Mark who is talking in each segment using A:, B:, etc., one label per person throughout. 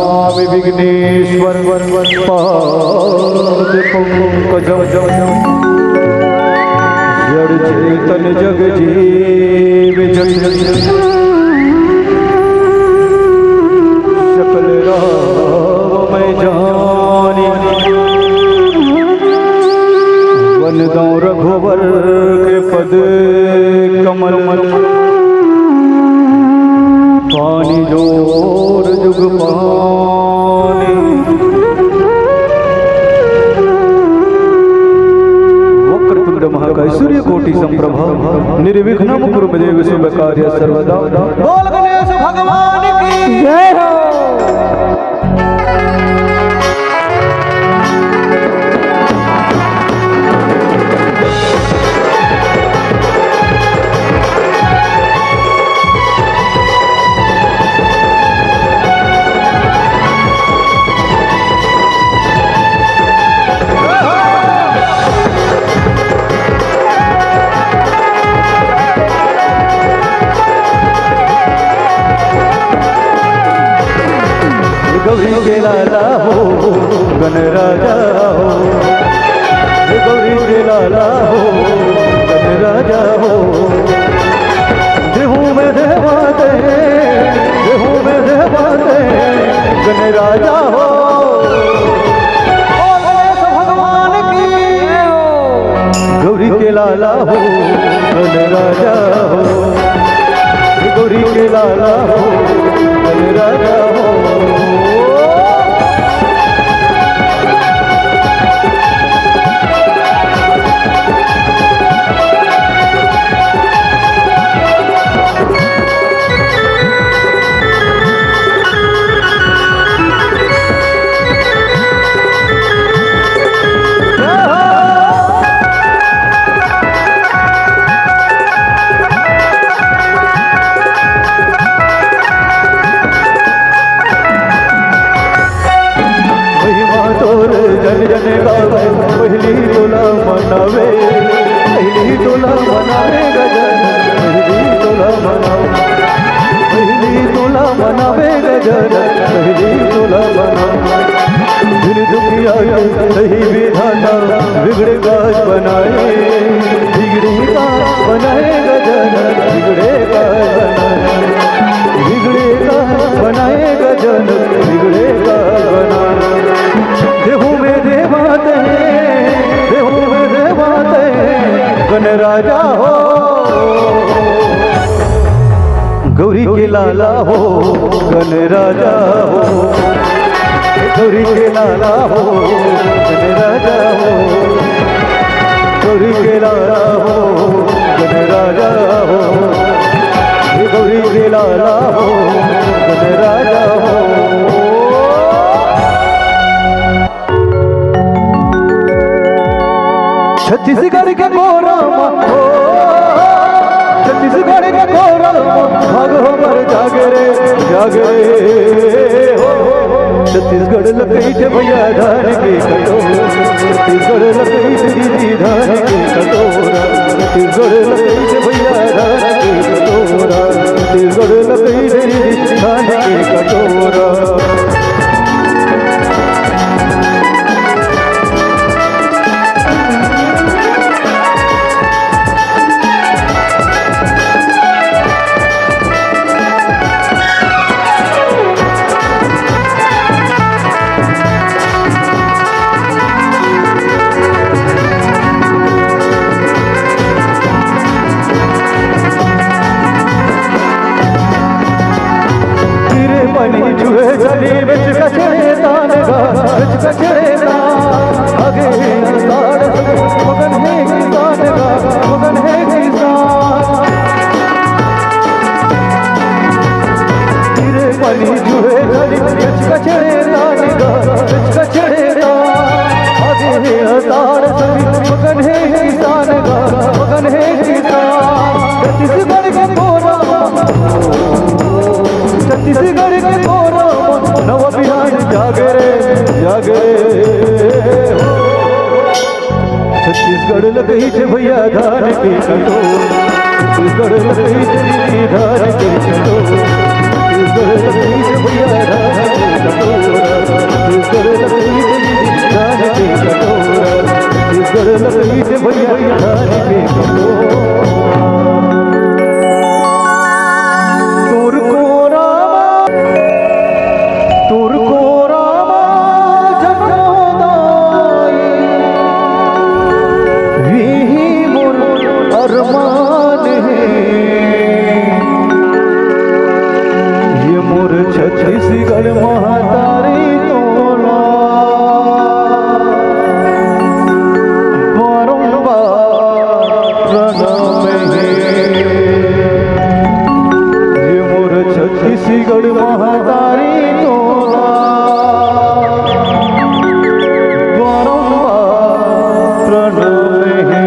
A: नमामि विघ्नेश्वर पाद पंकजं जड़ चेतन जग जीव सकल राममय जानी वनदों रघुवर के पद कमल पानी जोर जुग पानी वक्रतुंड महाकाय सूर्य कोटि संप्रभा निर्विघ्नं कुरु मे देव शुभ कार्य सर्वदा। बोल गणेश भगवान की जय हो। गौरी के लाला हो गणराजा हो, गौरी के लाला हो गणराजा हो, देहू में देवाते गणराजा हो। गणेश भगवान की गौरी के लाला हो गणराजा हो, गौरी के लाला हो गणराजा हो। पहली तोला मनावे गजन, पहली तोला मनावे गजन, पहली तोला मनावे दिन दुखिया सही विधाता बिगड़े गाज बनाए, बिगड़े गाज बनाए गजन, बिगड़े गाज बनाए गजन, बिगड़े गाज बनाए। देहू में देवाते गणराजा हो, गौरी के लाला हो गणराजा हो, गौरी के लाला हो गणराजा हो, गौरी के लाला हो गणराजा हो, गौरी के लाला हो गणराजा हो। छत्तीसगढ़ के गोरामा हो, छत्तीसगढ़ के गोरामा भाग हमर जागरे हो। छत्तीसगढ़ लकैठ भैया धान के कटोरा, छत्तीसगढ़ लकैठ दीदी धान के कटोरा, छत्तीसगढ़ लकैठ भैया धान के कटोरा, छत्तीसगढ़ लकैठ दीदी धान के कटोरा। गली बिच कचरे दान गा, बिच कचरे दान आगे साड़ मगन है किसान गा, मगन है किसान। तेरे पानी जुए गली बिच कचरे दान गा, बिच कचरे दान आगे साड़ मगन है किसान गा, मगन है किसान। छत्तीसगढ़ के गोरा, छत्तीसगढ़ के गोरा नव बिहार जागरे हो। छत्तीसगढ़ लकैठ भैया धान के कटोरा, छत्तीसगढ़ लकैठ धान के कटोरा, छत्तीसगढ़ लकैठ भैया धान के कटोरा। भैया धान के कटोरा छत्तीसगढ़ महातारी तोला प्रणम है ये मोर छत्तीसगढ़ महातारी तोला प्रणम है।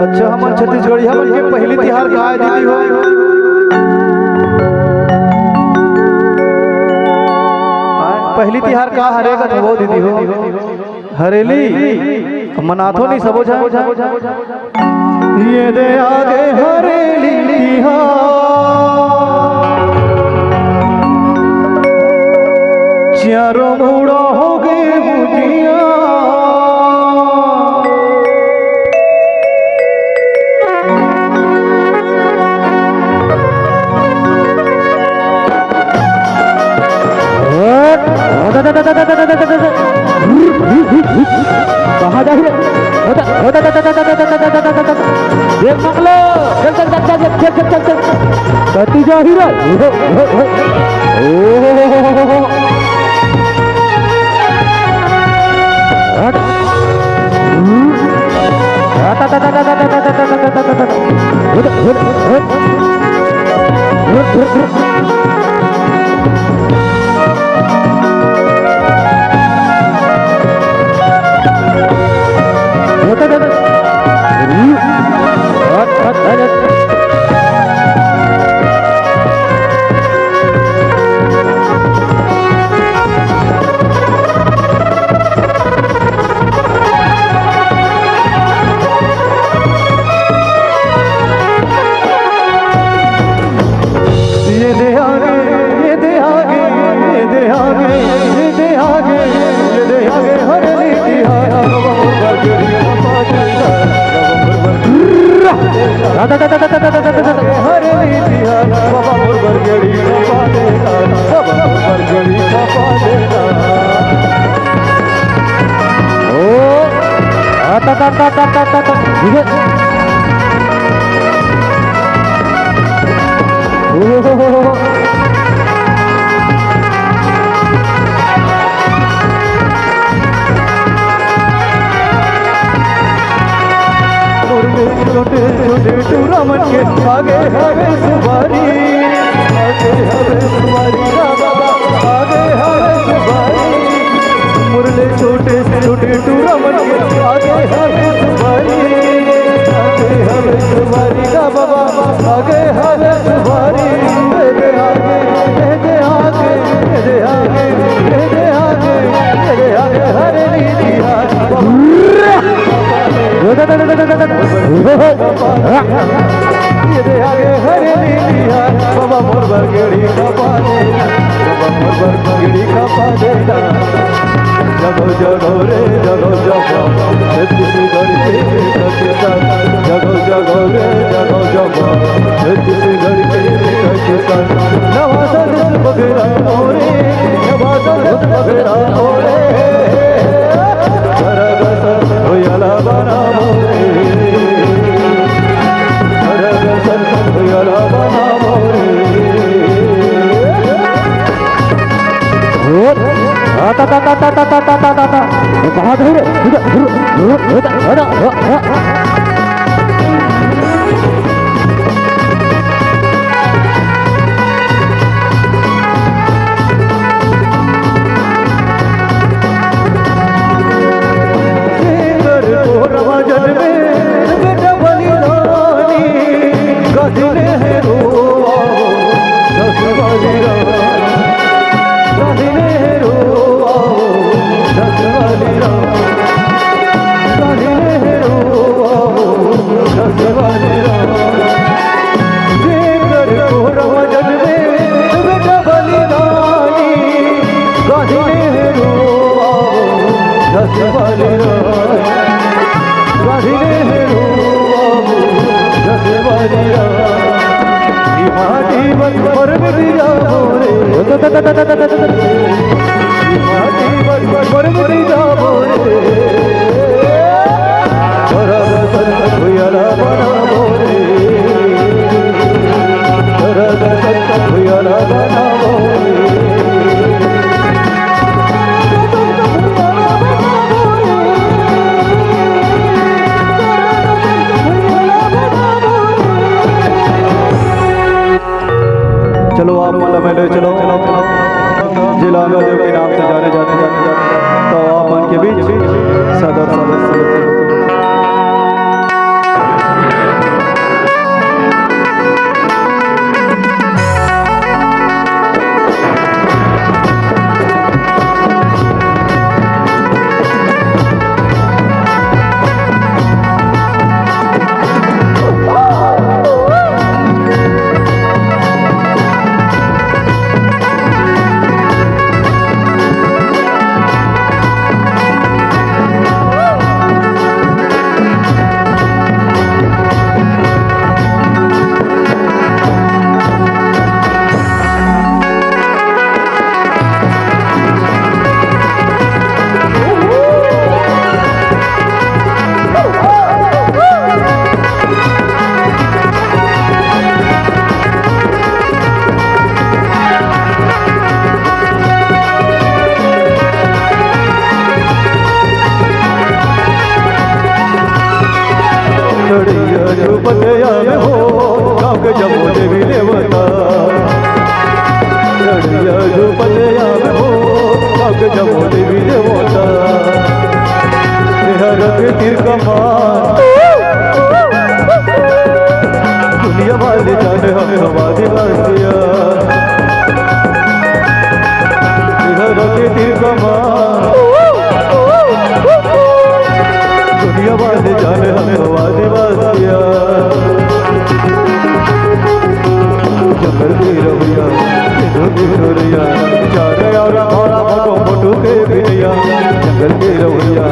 A: अच्छा हमारे छत्तीसगढ़ हमन के पहली तिहार का दीदी हो पहली तिहार का हरेगा तो वो दीदी हो हरेली मनाथो नहीं सबो जा ये दे आगे हरेली चारों मुड़ा हो गए बुझिया कहाँ जा रही देख मंगलो चल चल चल चल चल चल चल चल कती जा ही छोटे छोटे टूरमन के आगे हवे सुबारी आगे हवे सुबारी बाबा आगे हवे सुबारी मुरले छोटे छोटे टूरमन के आगे हवे सुबारी आगे हवे सुबारी बाबा आगे हवे सुबारी दे आगे दे आगे दे आगे दे आगे दे आगे हरे नीलिया ये आगे हरे नीलिया बाबा मोर बरगड़ी का पाने बाबा मोर बरगड़ी का पाने जगो जगो रे जगो जगो छत्तीसगढ़ के कचसा जगो जगो रे जगो जगो छत्तीसगढ़ के कचसा नवासा दिल बगरा मोरे नवासा दिल बगरा मोरे होयला बना मोरे होयला बना मोरे आता ता ता ता ता ता ता ता ता कहाँ गए रे माटी बर मरी जाबो रे तोरा दर्शन भुयाला बनाबो रे तोरा दर्शन भुयाला बनाबो रे चलो आप माला में ले चलो जिला देव के नाम से जाने जाते तो आप मन के बीच सदर झुपटया में हो गाँव के जमो देवी देवता लड़िया झुपटया में हो गाँव के जमो देवी देवता हर के तीर कमान दुनिया वाले जाने हम हमारी वासिया हर के तीर कमान दुनिया वाले जाने हम हमारी वासिया जंगल की रवैया रवैया चारे और हमारा फोटो फोटो के बिटिया जंगल की रवैया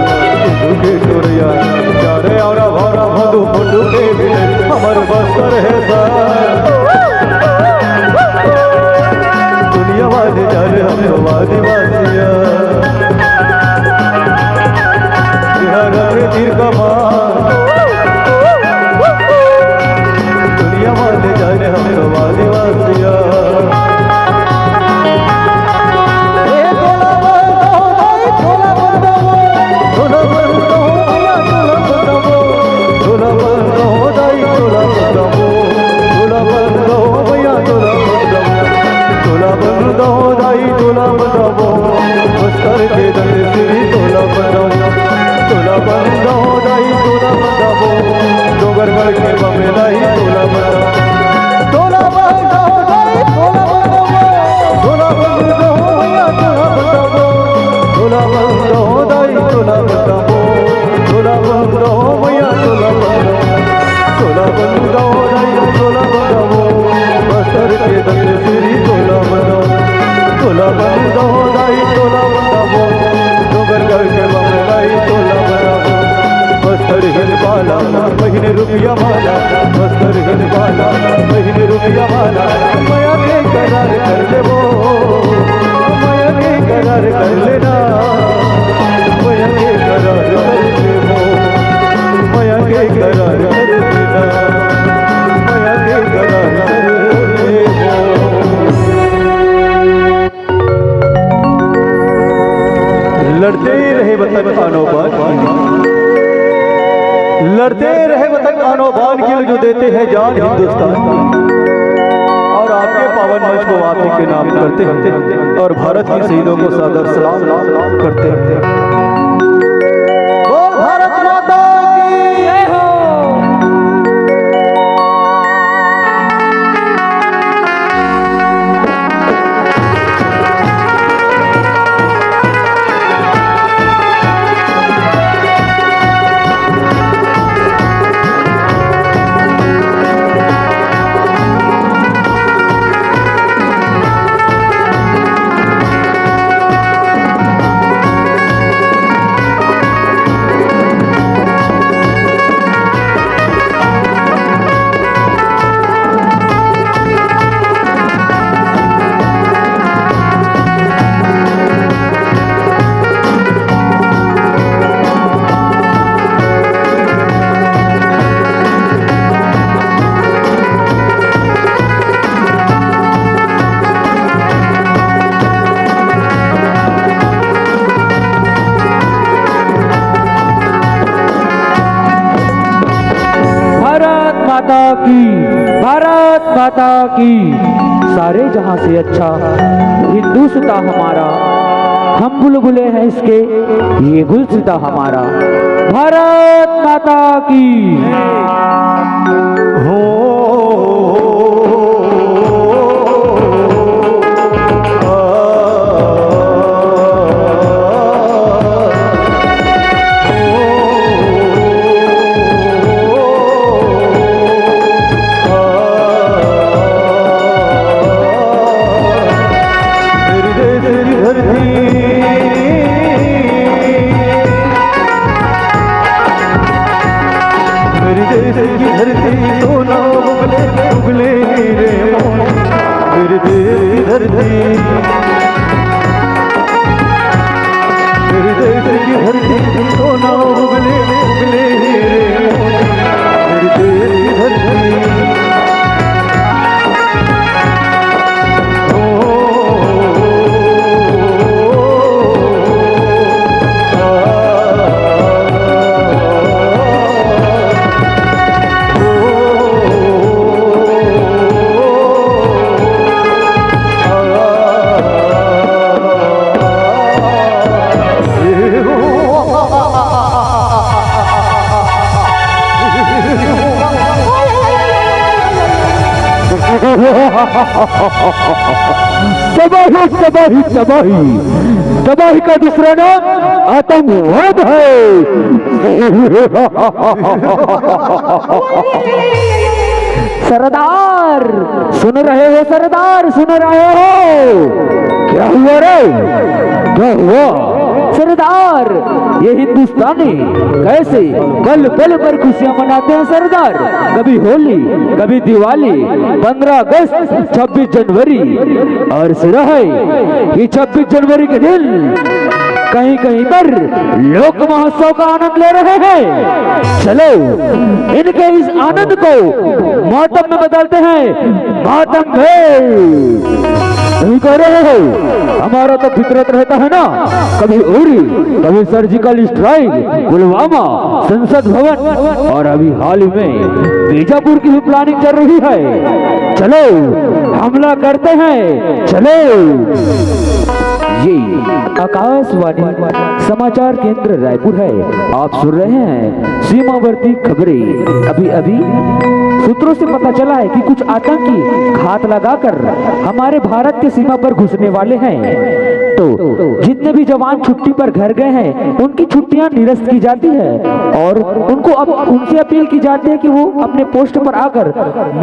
A: के चोरिया चारे और हमारा फोटो फोटो के बिटिया हमारे बस्तर है दुनिया वाले जाने हम हमारी वासिया तीर कमान दुनिया वाले जाने हम हमारी वासिया महीने रुपया वाला बस्तर हिल वाला महीने रुपया वाला माया के करार कर ले वो माया के करार कर लेना माया के करार कर ले वो माया के करार कर लेना माया के करार कर ले वो लड़ते रहे वतन आनोबान लड़ते रहे वतन आनोबान के लिए जो देते हैं जान हिंदुस्तान और आपके पावन मंच को आप ही के नाम करते हैं और भारत के शहीदों को सादर सलाम करते हैं। भारत माता की जय हो।
B: माता की, भारत माता की। सारे जहां से अच्छा हिंदुस्ता हमारा, हम बुलबुले हैं इसके, ये गुलसिता हमारा। भारत माता की।
A: हो
B: तबाही तबाही तबाही, तबाही का दूसरा नाम आतंकवाद है। सरदार सुन रहे हो, सरदार सुन रहे हो? क्या हुआ रे, क्या हुआ सरदार? ये हिंदुस्तानी कैसे पल पल पर खुशियां मनाते हैं सरदार। कभी होली, कभी दिवाली, 15 अगस्त, 26 जनवरी, और सिरा है ये 26 जनवरी के दिन कहीं कहीं पर लोक महोत्सव का आनंद ले रहे हैं। चलो इनके इस आनंद को मातम में बदलते हैं। मातम नहीं कर रहे हो, हमारा तो फितरत रहता है ना, कभी उरी, कभी सर्जिकल स्ट्राइक, पुलवामा, संसद भवन, और अभी हाल ही में बीजापुर की भी प्लानिंग चल रही है। चलो हमला करते हैं, चलो। ये आकाशवाणी समाचार केंद्र रायपुर है, आप सुन रहे हैं सीमावर्ती खबरें। अभी अभी सूत्रों से पता चला है कि कुछ आतंकी घात लगाकर हमारे भारत के सीमा पर घुसने वाले हैं। तो जितने भी जवान छुट्टी पर घर गए हैं उनकी छुट्टियां निरस्त की जाती है और उनको अब उनसे अपील की जाती है कि वो अपने पोस्ट पर आकर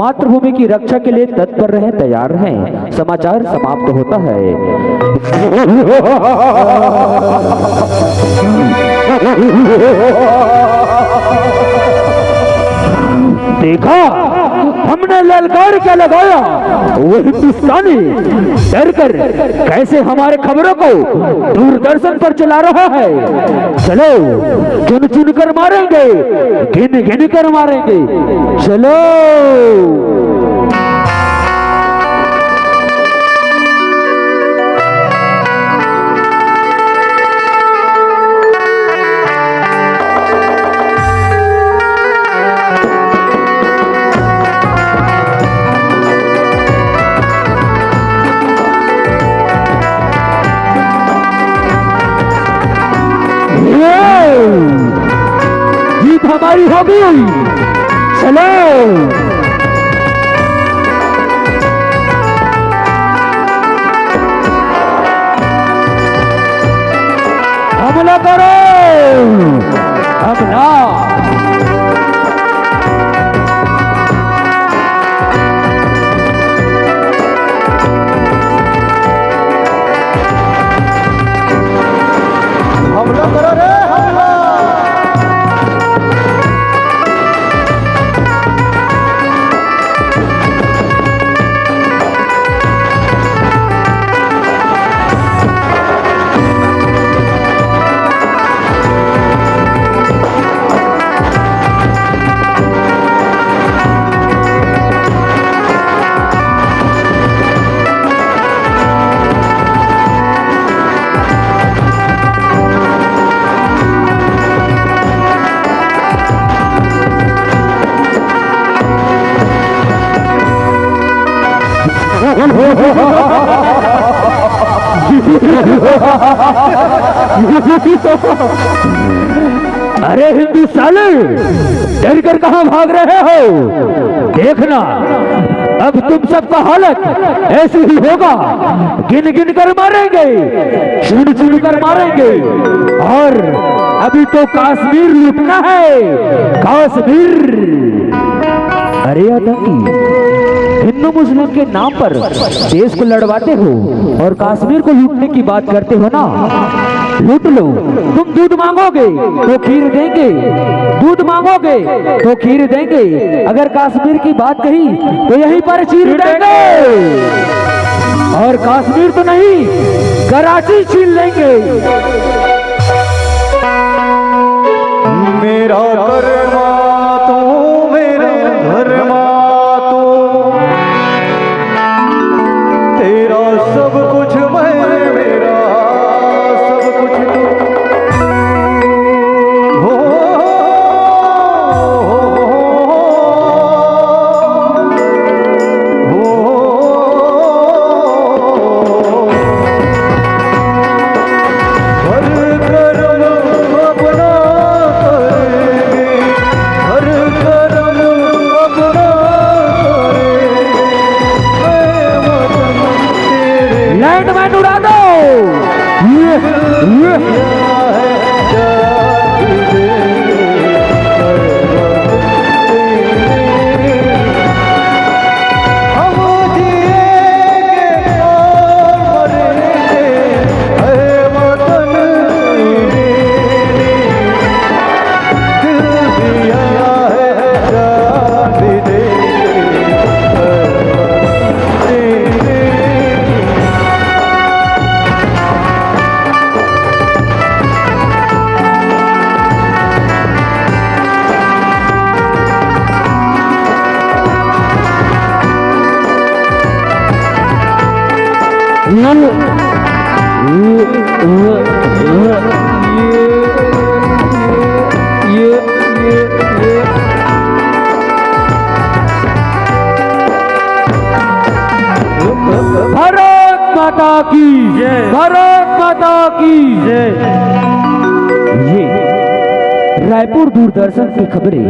B: मातृभूमि की रक्षा के लिए तत्पर रहें, तैयार रहें। समाचार समाप्त होता है। देखा हमने ललकार क्या लगाया, वो हिंदुस्तानी डर कर कैसे हमारे खबरों को दूरदर्शन पर चला रहा है। चलो चुन चुन कर मारेंगे, गिन गिन कर मारेंगे, चलो। जीत हमारी होगी, चलो। हमला करो, हमला।
A: हमला करो रे, हमला।
B: अरे हिंदू साले, डर कर कहां भाग रहे हो? देखना अब तुम सबका हालत ऐसे ही होगा। गिन गिन कर मारेंगे, चुन चुन कर मारेंगे। और अभी तो कश्मीर लूटना है, कश्मीर। अरे आतंकी, हिंदू मुस्लिम के नाम पर देश को लड़वाते हो और कश्मीर को लूटने की बात करते हो ना। लूट लो। तुम दूध मांगोगे तो खीर देंगे, दूध मांगोगे तो खीर देंगे। अगर कश्मीर की बात कही तो यहीं पर चीर देंगे। और कश्मीर तो नहीं, कराची छीन लेंगे।
A: मेरा कर्मा तू, मेरा धर्मा तू, तेरा सब कुछ मैं, मेरा सब कुछ तू। हो हर कर्म अपना करेंगे, हर कर्म अपना करेंगे। मैं वतन तेरे
B: लैंडमैन उड़ा दो। ये
A: दिया है, जान भी देंगे, हर वतन तेरे। हम जिएंगे और मरेंगे, है वतन तेरे। दिल दिया है, जान भी देंगे, है वतन तेरे।
B: भारत माता की जय, भारत माता की जय। ये रायपुर दूरदर्शन की खबरें।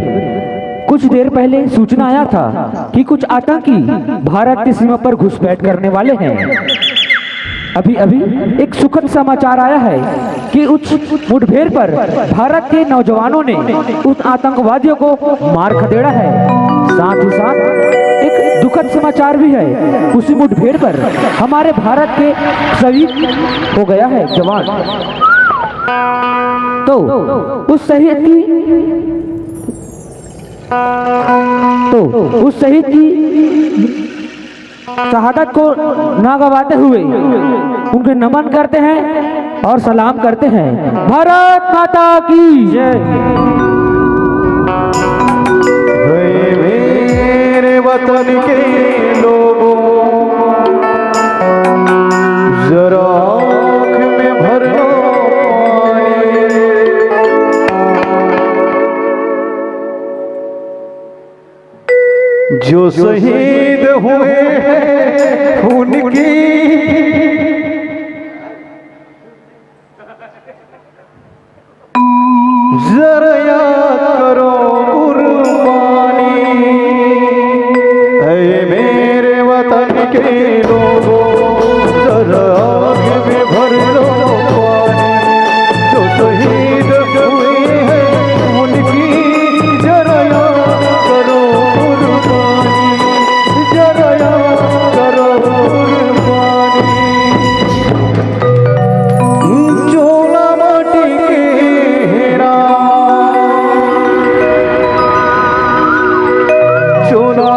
B: कुछ देर पहले सूचना आया था कि कुछ आतंकी भारत की सीमा पर घुसपैठ करने वाले हैं। अभी अभी एक सुखद समाचार आया है कि उस मुठभेड़ पर भारत के नौजवानों ने उस आतंकवादियों को मार खदेड़ा है। साथ ही साथ एक दुखद समाचार भी है, उसी मुठभेड़ पर हमारे भारत के शहीद हो गया है जवान। तो उस शहीद की शहादत को ना गवाते हुए उनके नमन करते हैं और सलाम करते हैं। भारत माता की जय।
A: मेरे वतन के लोगों, जरा आँख में भर लो पानी। जो शहीद हुए हैं उनकी जरा याद करो कुर्बानी। ऐ मेरे वतन के लोगों, जरा आँख में भर लो पानी। जो शहीद हुए हैं उनकी जरा याद करो कुर्बानी, जरा याद करो कुर्बानी। चोला माटी के हेरा, चोला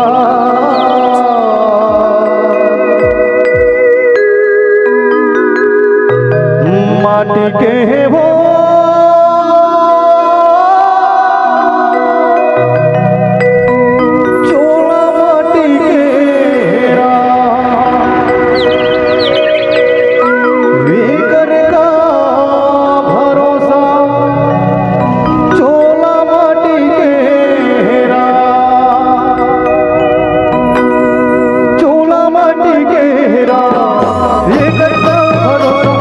A: माटी के वो चोला माटी के हेरा। विकर का भरोसा चोला माटी के हेरा, चोला माटी के हेरा। विकर का भरोसा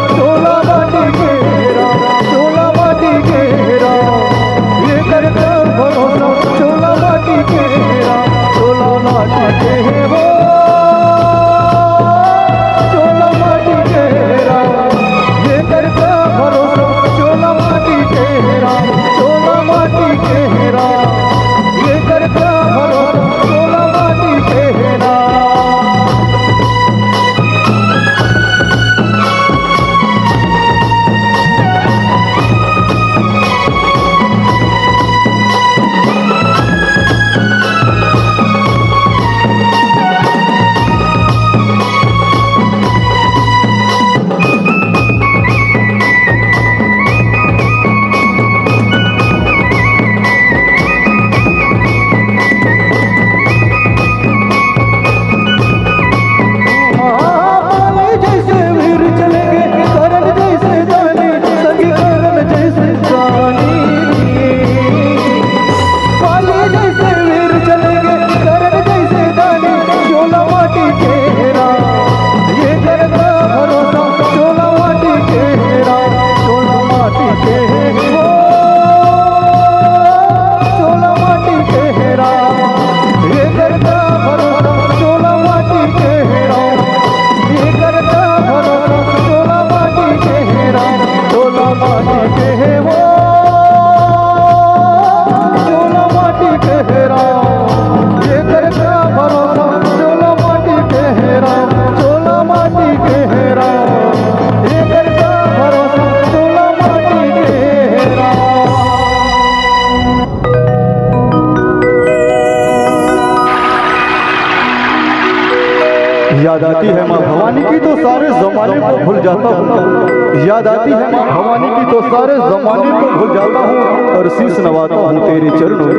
A: जाता हूँ, याद आती है माँ भवानी की तो सारे जमाने को भूल जाता हूँ और शीश नवाता हूँ तेरे चरणों में,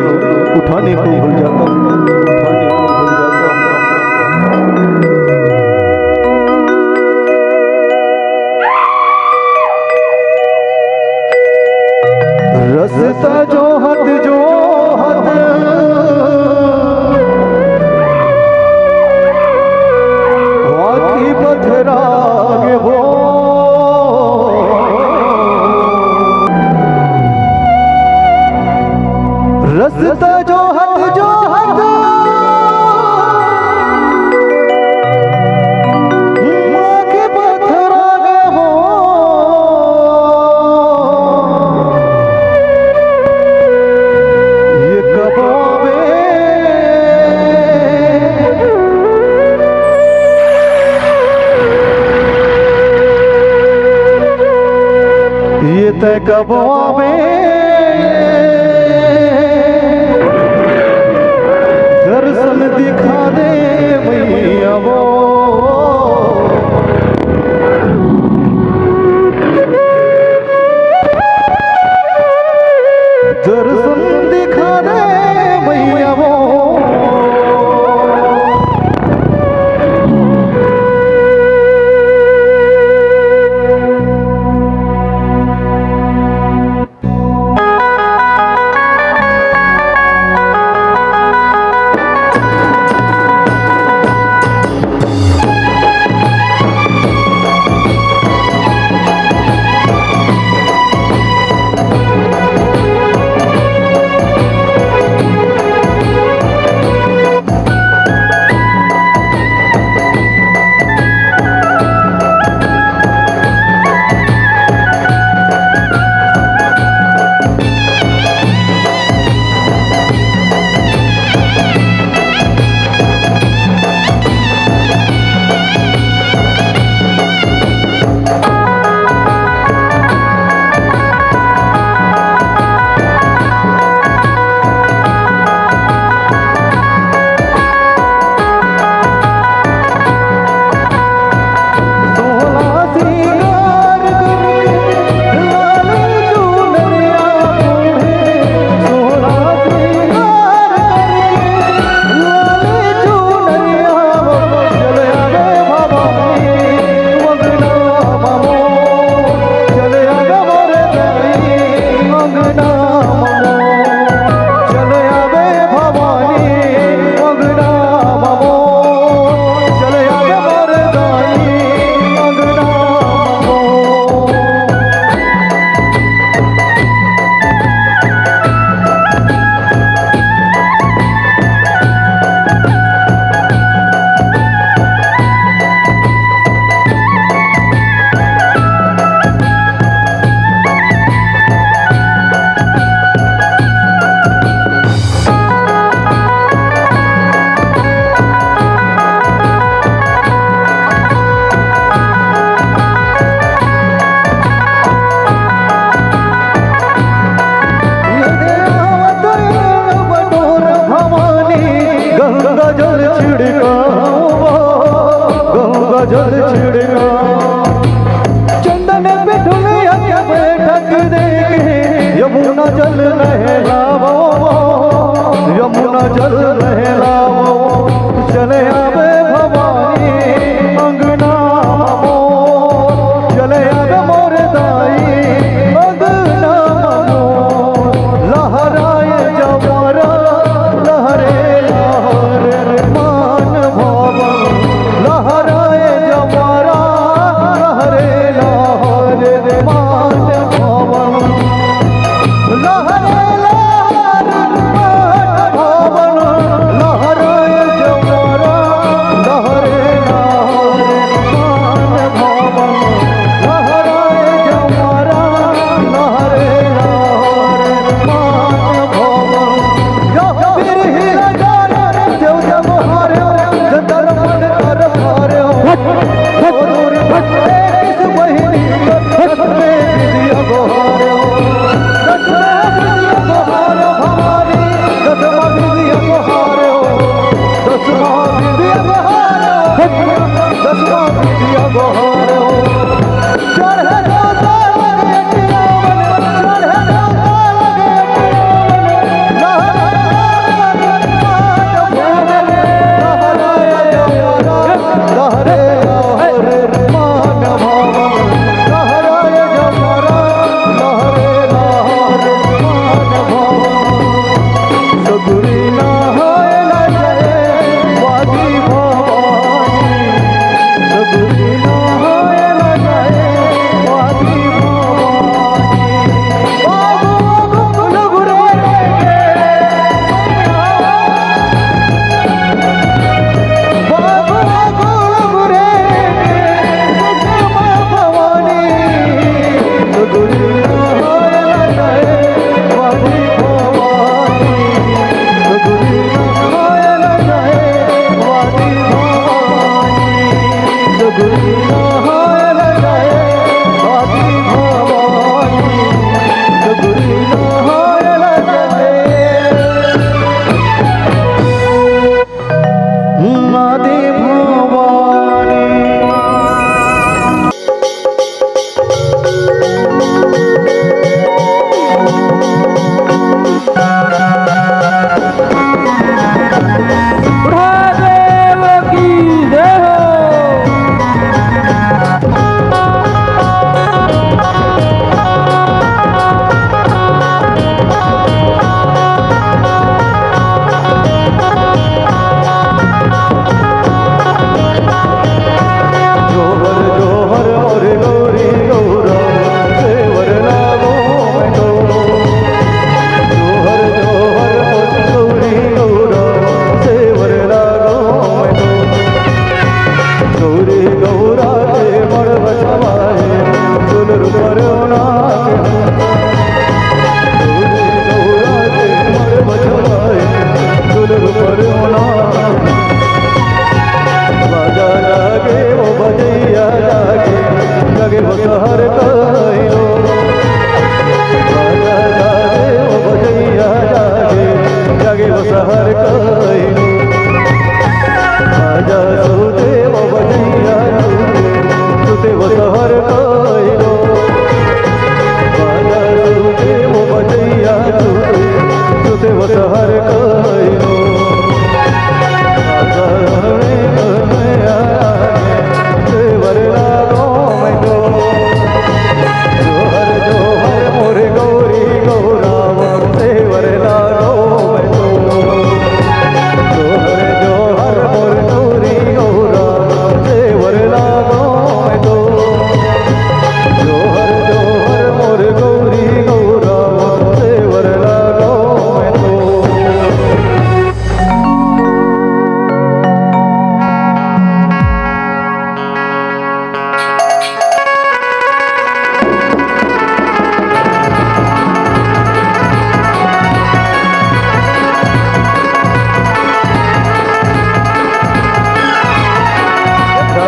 A: उठाने को भूल जाता हूँ, उठाने को भूल जाता हूँ। रस्ता जो हद वाकी पथरागे वो रस्ता जो हद वाकी पथरागे वो ये कब आवे ये तय कब आवे दर्शन दिखा दे मैया वो दर्शन दिखा दे मैया वो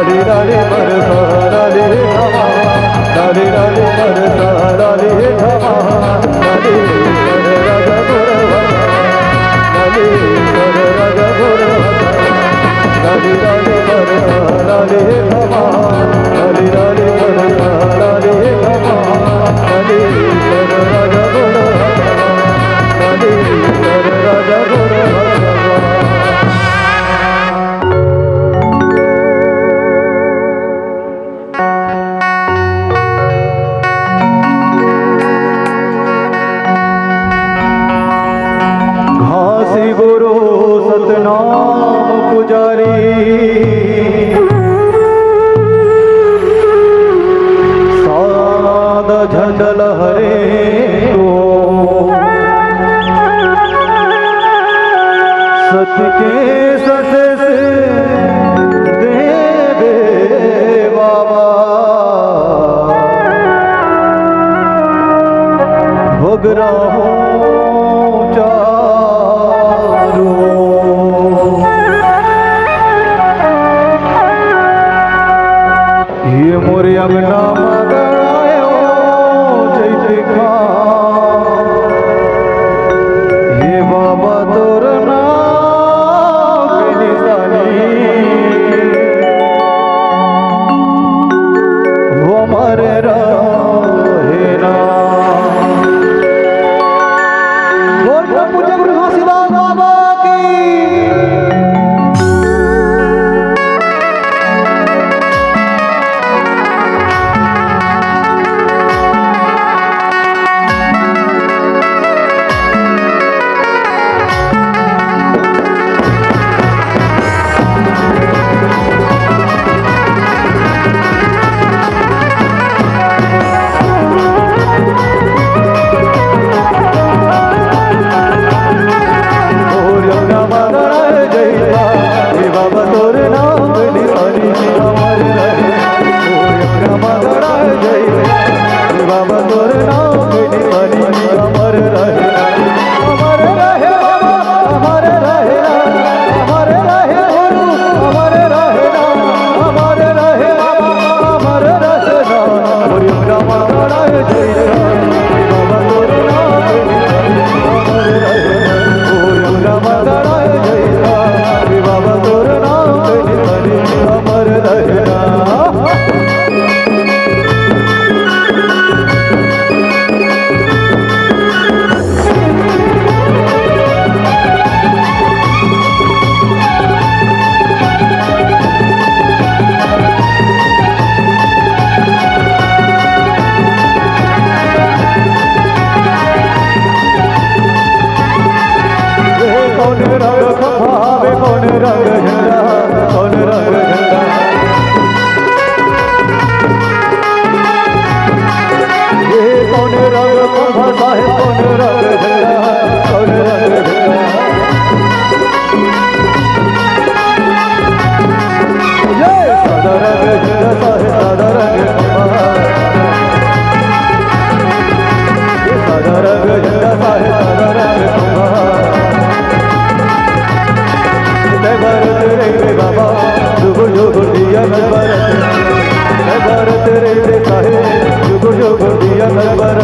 A: लाली लाली बरसा लाली धामा लाली लाली बरसा लाली धामा लाली कर राजा गोरवा लाली कर राजा गोरवा लाली लाली बरसा लाली धामा लाली लाली बरसा लाली धामा लाली कर राजा गोरवा लाली कर राजा गोरवा गुरु सतनाम पुजारी साद झंडल हरे को सत्य के सत से दे बाबा भगरा ये मोरे अंगना मगड़ायो चैत खा ये बाबा तोर नाम के निशानी वो मरे रहे ना बोल पूज्य गुरु घासीदास बाबा की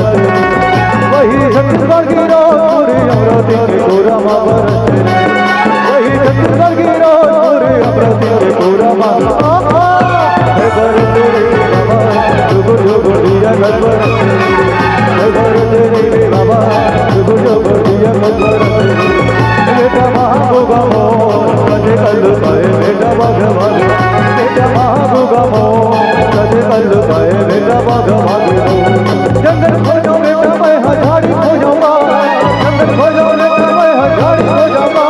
A: वही छत्तीसगढ़ की पूरी अमरावती के पूरा महाभारत वही छत्तीसगढ़ की पूरी अमरावती के पूरा बेटा महागोगा मोर कदे कल पाए बेटा भगवान बेटा महागोगा मोर कदे कल पाए बेटा भगवान जंगल खोजो बेटा मैं हजारी खोजूंगा जंगल खोजो बेटा मैं हजारी खोजूंगा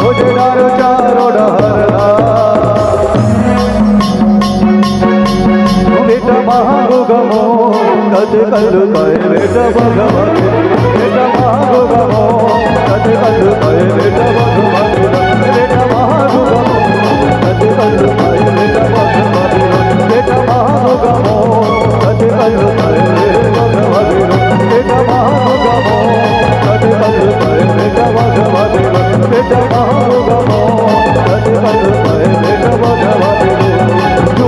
A: खोजे डारो चारो डहरना बेटा महागोगा मोर कदे कल पाए बेटा भगवान बेटा महागोगा मोर कदे कल पाए बेटा भगवान बेटा महागोगा मोर कदे कल पाए बेटा भगवान बेटा महागोगा मोर कदे कल पाए बेटा भगवान बेटा महागोगा मोर कदे कल पाए बेटा भगवान बेटा महागोगा मोर कदे कल पाए बेटा भगवान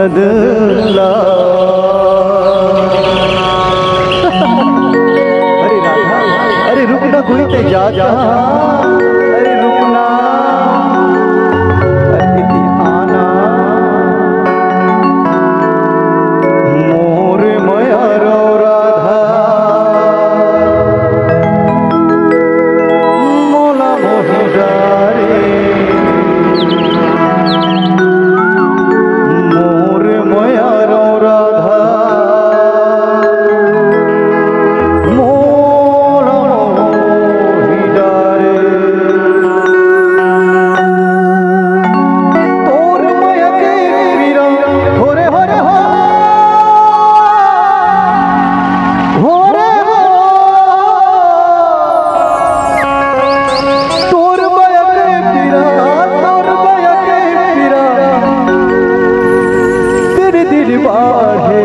A: नदला। अरे राधा, अरे रुकना कोई ते जा जा, अरे रुकना, अरे इति आना मोर माया रो राधा, मोला मोहि डारे मोर माया रो राधा, मोला मोहि डारे। तोर माया के पीरा होरे होरे हो, होरे हो, तोर माया के पीरा, तोर माया के पीरा, तेरे दिल बाढ़े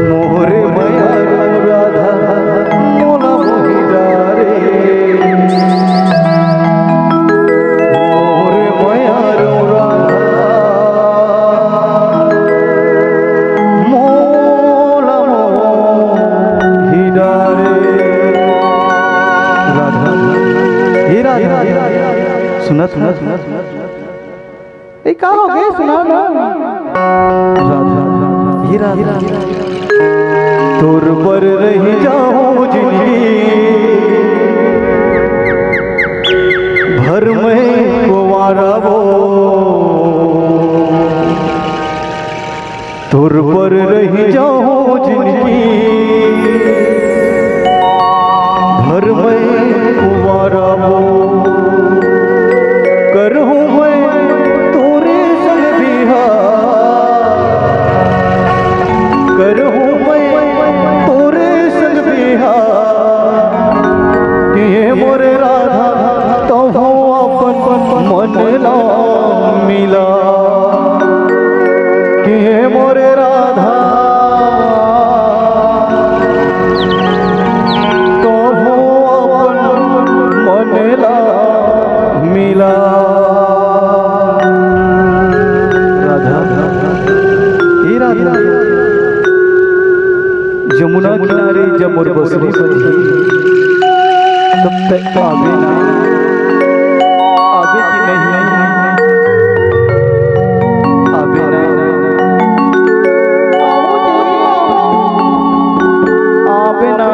A: मोरे माया रो राधा, मोला मोहि डारे मोरे माया रो राधा, मोला मोहि डारे। राधा, हे राधा, सुना सुना सुना सुना, ए का हो गए, सुना ना। राधा, हे राधा, तोर पर रही जाऊं जिंदगी भर में कुंवारा वो, तोर पर रही जाऊं जिंदगी भर में कुंवारा वो, करूं मैं तोरे संग बिहार, करूं मैं तोरे संग बिहार, किए मोरे राधा तो हो अपन मन ला मिला, किए मोरे राधा तो हो अपन मन ला मिला। राधा, हे राधा, जमुना किनारे जब मोर बसरी बजी, तब तक आगे ना, आगे की नहीं, आगे ना, आगे ना।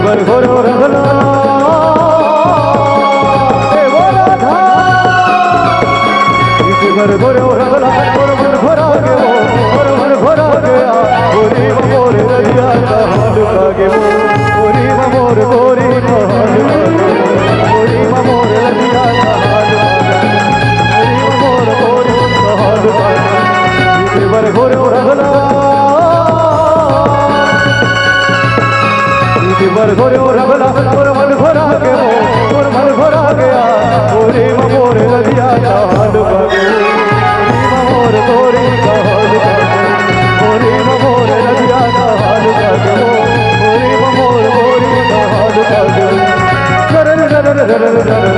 A: वर घोर रंगला ए वो राधा, इस वर घोर रंगला वर घोरा के वो वर घोरा गया, गोरी मोर रजिया का हाल लागे वो, गोरी मोर गोरी का हाल लागे, गोरी मोर रजिया का हाल लागे, गोरी मोर गोरी का हाल लागे, इस वर घोर रंगला वर घोरे रंगला मन घोरा के वो मन घोरा गया, गोरी मोर रजिया का हाल लागे, मोर गोरी का हाल लागे, गोरी मोर रजिया का हाल लागे, गोरी मोर गोरी का हाल लागे। करर करर करर करर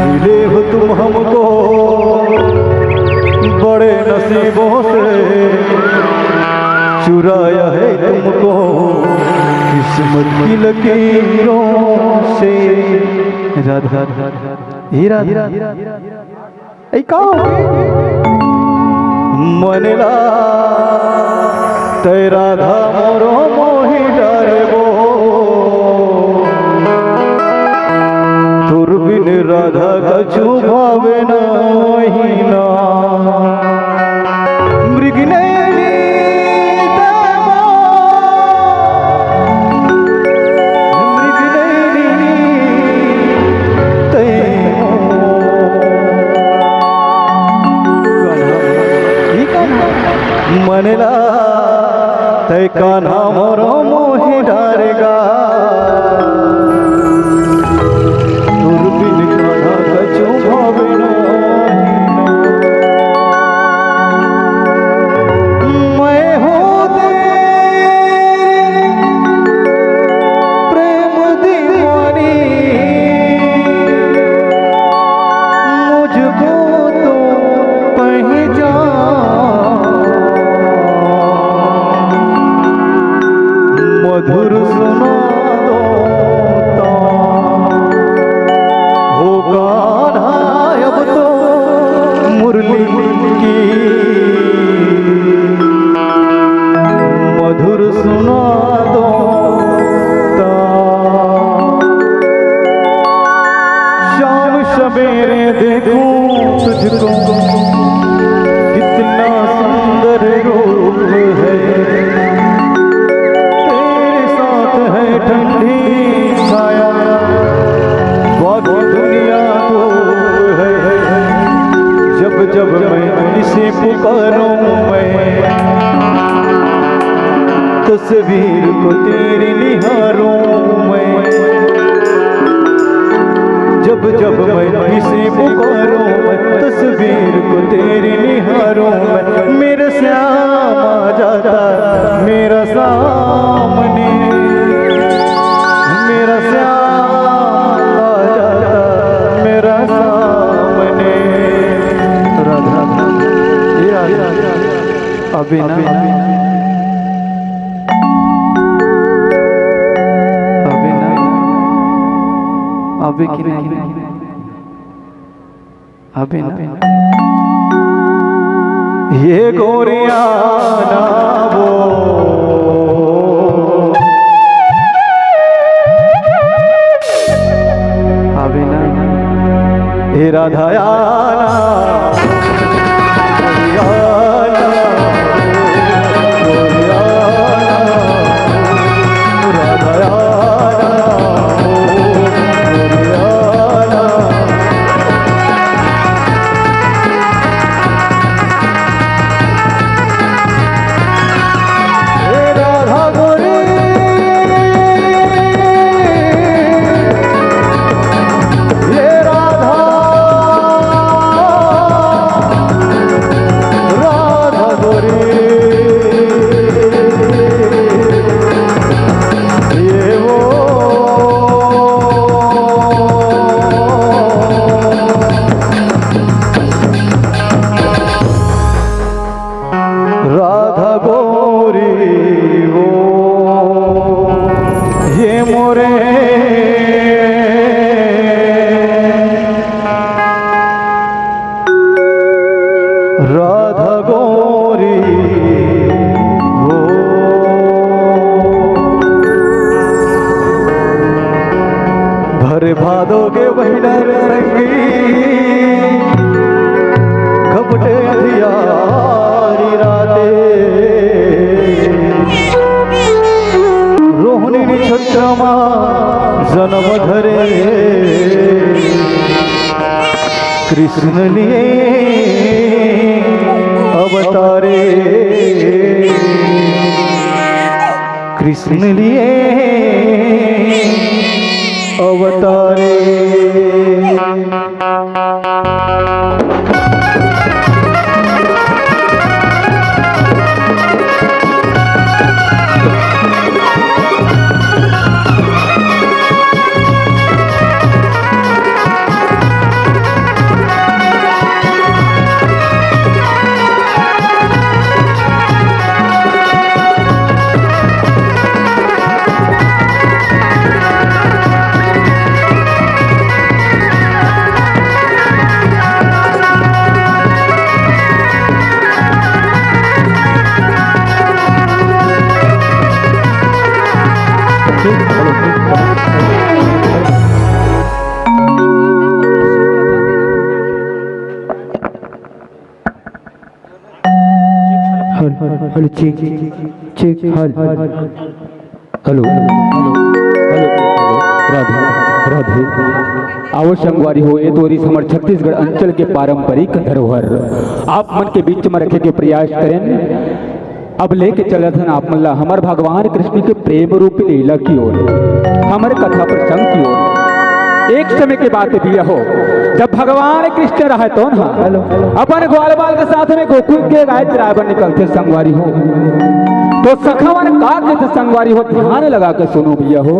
A: मिले हो तुम हमको बड़े नसीबों से, चुराया है तुमको किस्मत की लकीरों से। राधा हीरा मनला तै राधा मोरो मोहि डरे वो राधा कछु भावे नहीं ना मृगनयनी तमा मृगनयनी तैमो मनला तै कान्हा मोरो मोहि डारेगा दुर्बिन कान्हा कछु भावे मैं हूँ तेरी प्रेम दीवानी मुझको तो पहचान मधुर सुना दो हो कान्हा अब तो मुरली की मधुर सुना दो शाम सवेरे देखूं तुझको कितना सुंदर रूप है ठंडी छाया बाकी दुनिया को है जब जब मैं इसे पुकारूं मैं तस्वीर को तेरी निहारूं मैं जब जब मैं इसे पुकारूं मैं तस्वीर को तेरी निहारूं मैं मेरा श्याम आ जाता मेरा सामने मेरा श्याम आ जाता मेरा सामने राधा अभी ना अभी ना अभी कि नहीं अभी ना ये गोरिया ना वो हे राधा आना राधा गोरी वो ये मोरे राधा गोरी वो भरे भादो के बहिडर संगी घपटे अधियारी राते रोहिणी छत्रमा जन्म धरे कृष्ण लिए अवतारे कृष्ण लिए अवतारे
B: hello check check hello hello Radhe Radhe आओ संगवारी हो ये तोरी समर छत्तीसगढ़ अंचल के पारंपरिक धरोहर आप मन के बीच में रखे के प्रयास करें। अब लेके चले थे आप मल्ला हमार भगवान कृष्ण के प्रेम रूपी लीला की ओर हमारे कथा प्रसंग की ओर। एक समय की बात भी हो जब भगवान कृष्ण रहे तो ना अपन ग्वाल बाल के साथ में गोकुल के गाय चरावर निकलते संगवारी हो तो सखावन का के संगवारी हो ध्यान लगा के सुनो भैया हो।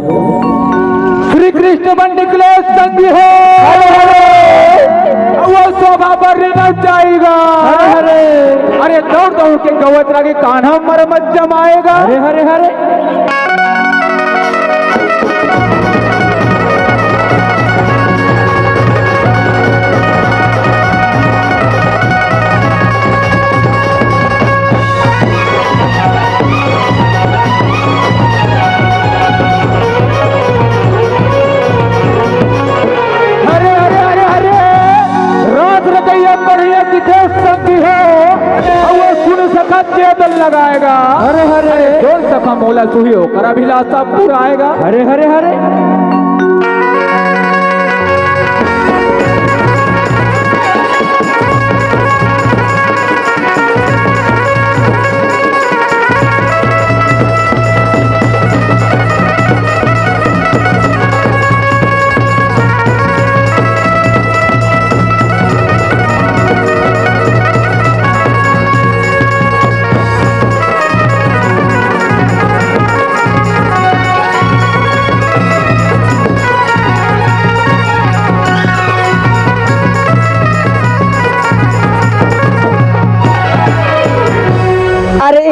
B: श्री कृष्ण बन निकले संगी हो वो शोभा पर न जाएगा अरे दौड़ दौड़ के गवत लगे कान्हा मर मत जमाएगा हरे हरे हरे लगाएगा हरे हरे जोर सखा मोला सुही होकर अभिलाषा पूरा आएगा हरे हरे हरे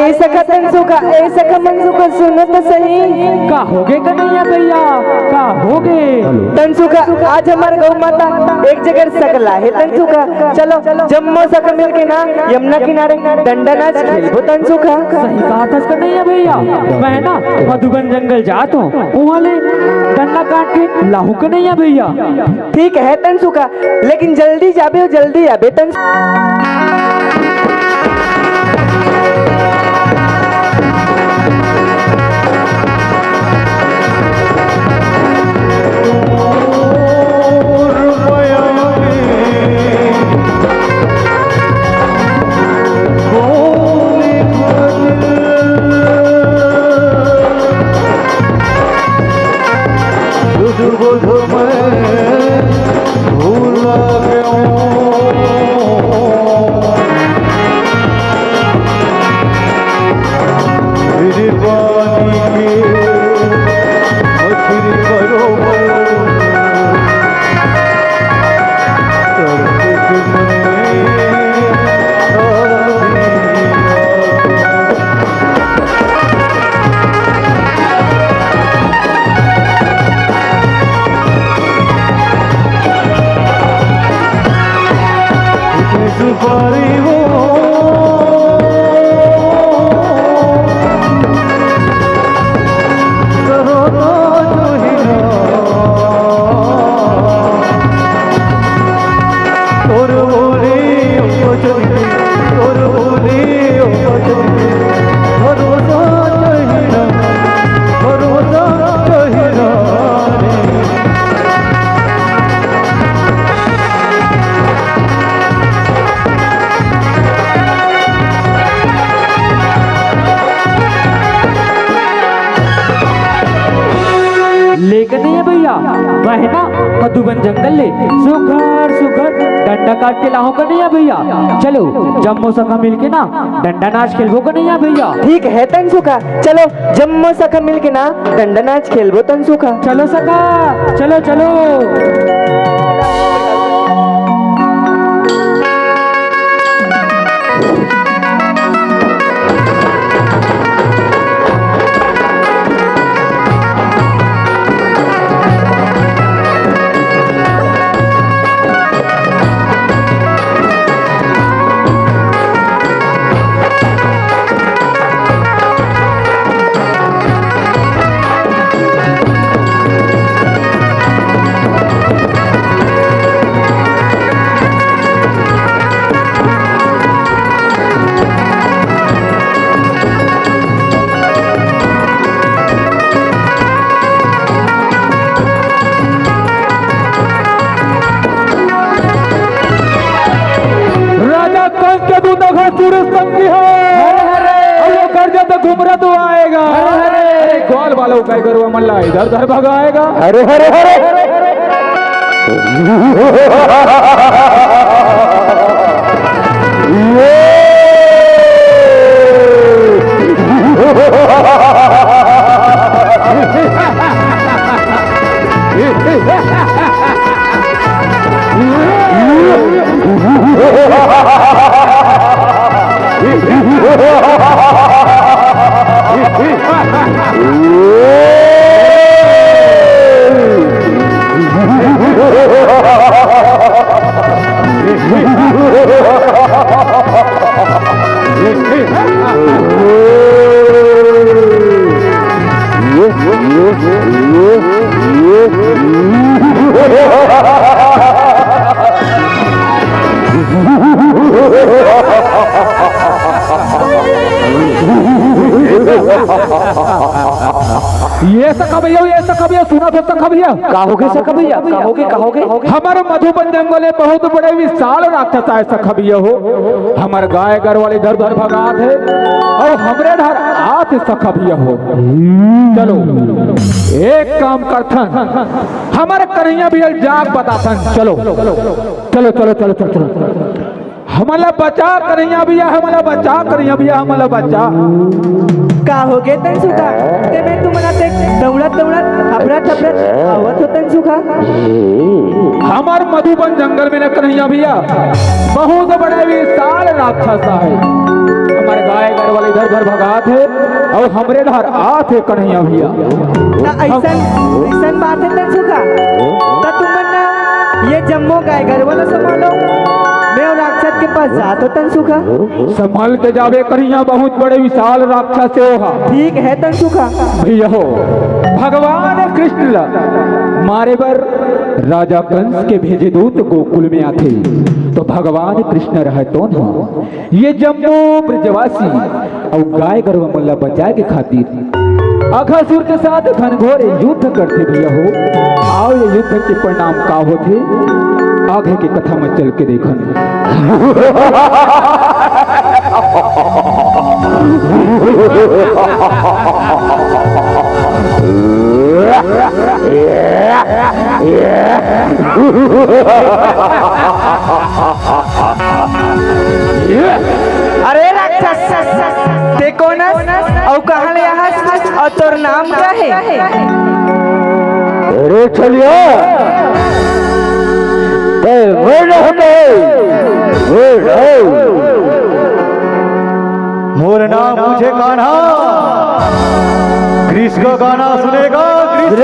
C: ऐसा मनसुखा सुनो तो सही
B: का होगे कन्हैया भैया का होगे
C: तनसुखा आज हमारे गौ माता एक जगह सकला है तनसुखा चलो जम्मू सका मिल के ना यमुना किनारे डंडा नाच खेलो तनसुखा
B: सही कहा था कन्हैया भैया मैं ना मधुबन जंगल जाता हूँ वहाँ ले डंडा काट के लाहू कन्हैया भैया।
C: ठीक है तनसुखा लेकिन जल्दी जाबे तनसुखा।
B: लेकर नहीं है भैया वह है ना मधुबन जंगल ले सुगर डंडा काट के लाहो का नहीं है भैया। चलो जम्मू सखा मिल के ना डंडा नाच खेलबो का नहीं है भैया।
C: ठीक है तनसुखा चलो जम्मू सखा मिल के ना डंडा नाच खेलबो तनसुखा।
B: चलो सखा चलो चलो। सुर संगी हो और गर्जा तो घुमरा तो आएगा अरे ग्वाल वालों का गरवा मल्ला इधर उधर भगाएगा
A: हरे हरे हरे
B: ये सखा भैया सुना तो सखा भैया
C: कहोगे सखा भैया कहोगे
B: हमारे मधुबन जंगल में बहुत बड़े विशाल राक्षस आए सखा भैया हो हमारे गाय घर वाले इधर उधर भगात है और हमरे घर आते सखा भैया हो चलो एक काम करथन हमारे कन्हैया भैया जाग बताथन चलो चलो चलो चलो चलो चलो हमारा बचा कन्हैया भैया हमारा बचा
C: कहोगे तन सुखा ते मैं तुम्हाला ते दौड़त हबरत आवत हो तन सुखा
B: हमार मधुबन जंगल में न कन्हैया भैया बहुत बड़े विशाल राक्षस है हमारे गाय घर वाले इधर उधर भगात है और हमरे घर आते कन्हैया भैया
C: ना ऐसन बात है तन सुखा तो तुम ये जम्मो गाय घर वाला संभालो मैं और राक्षस के पास जात हो तन सुखा
B: संभाल के जावे कन्हैया बहुत बड़े विशाल राक्षस होगा
C: ठीक है तन सुखा
B: भैया हो भगवान कृष्ण मारे बर राजा कंस के भेजे दूत गोकुल में आते तो भगवान कृष्ण रहतो न ये जम्मू ब्रजवासी और गाय गरवा मल्ला बचाए के खातिर अघासुर के साथ घनघोर युद्ध करते भैया हो आओ ये युद्ध के परिणाम का होते आगे की कथा में चल के देखन
C: अरे राक्षस ते कौन और कहाँ ले यहाँ और तोर नाम क्या है
A: अरे चलिए मोर नाम मुझे कान्हा ग्रीस का गाना सुनेगा ग्रीस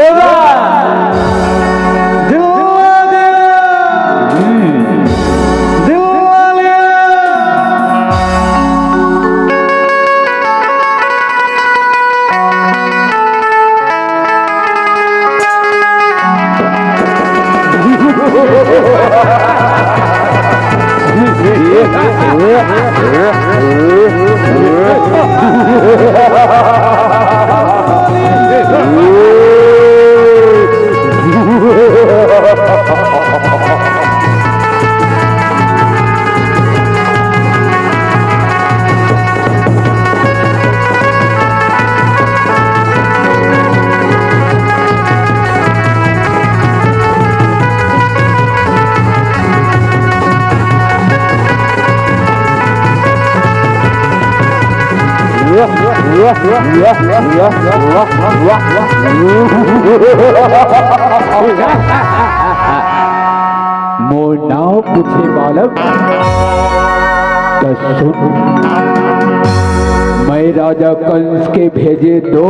A: मोर नाव पूछे बालक मैं राजा कंस के भेजे दो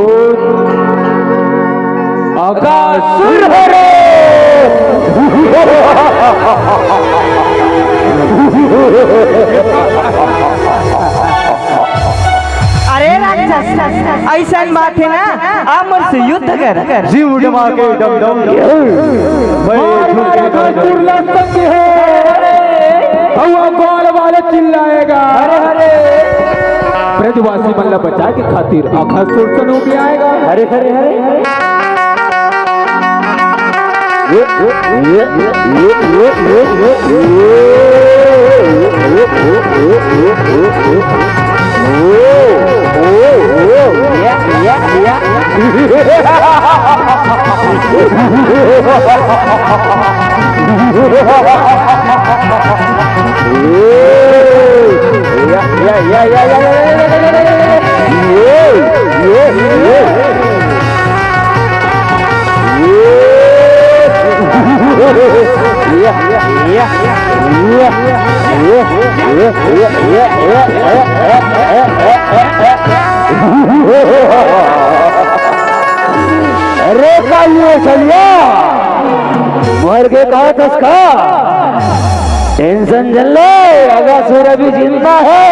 A: अगासुर
C: अरे राक्षस ऐसा बात है ना आमर से युद्ध कर
A: जीव जमा के दम दम
B: वाले चिल्लाएगा ब्रजवासी मल्ला बचा के खातिर आखा सुरसन हो के आएगा
C: हरे हरे हरे
A: ये
B: अरे ये चलिए मर के कहा तस्का टेंशन चल ले अगर सूर्य भी जिंदा है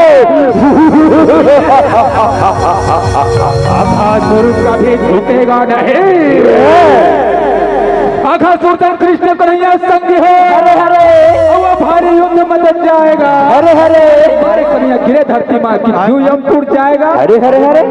D: आघासुर कभी झुकेगा नहीं। आघासुर तो कृष्ण कन्हैया संग है।
C: हरे हरे
D: वो भारी युद्ध में डट जाएगा।
C: हरे हरे
D: हमारे कन्हैया गिरे धरती माँ की क्यों यम टूट जाएगा।
C: हरे हरे हरे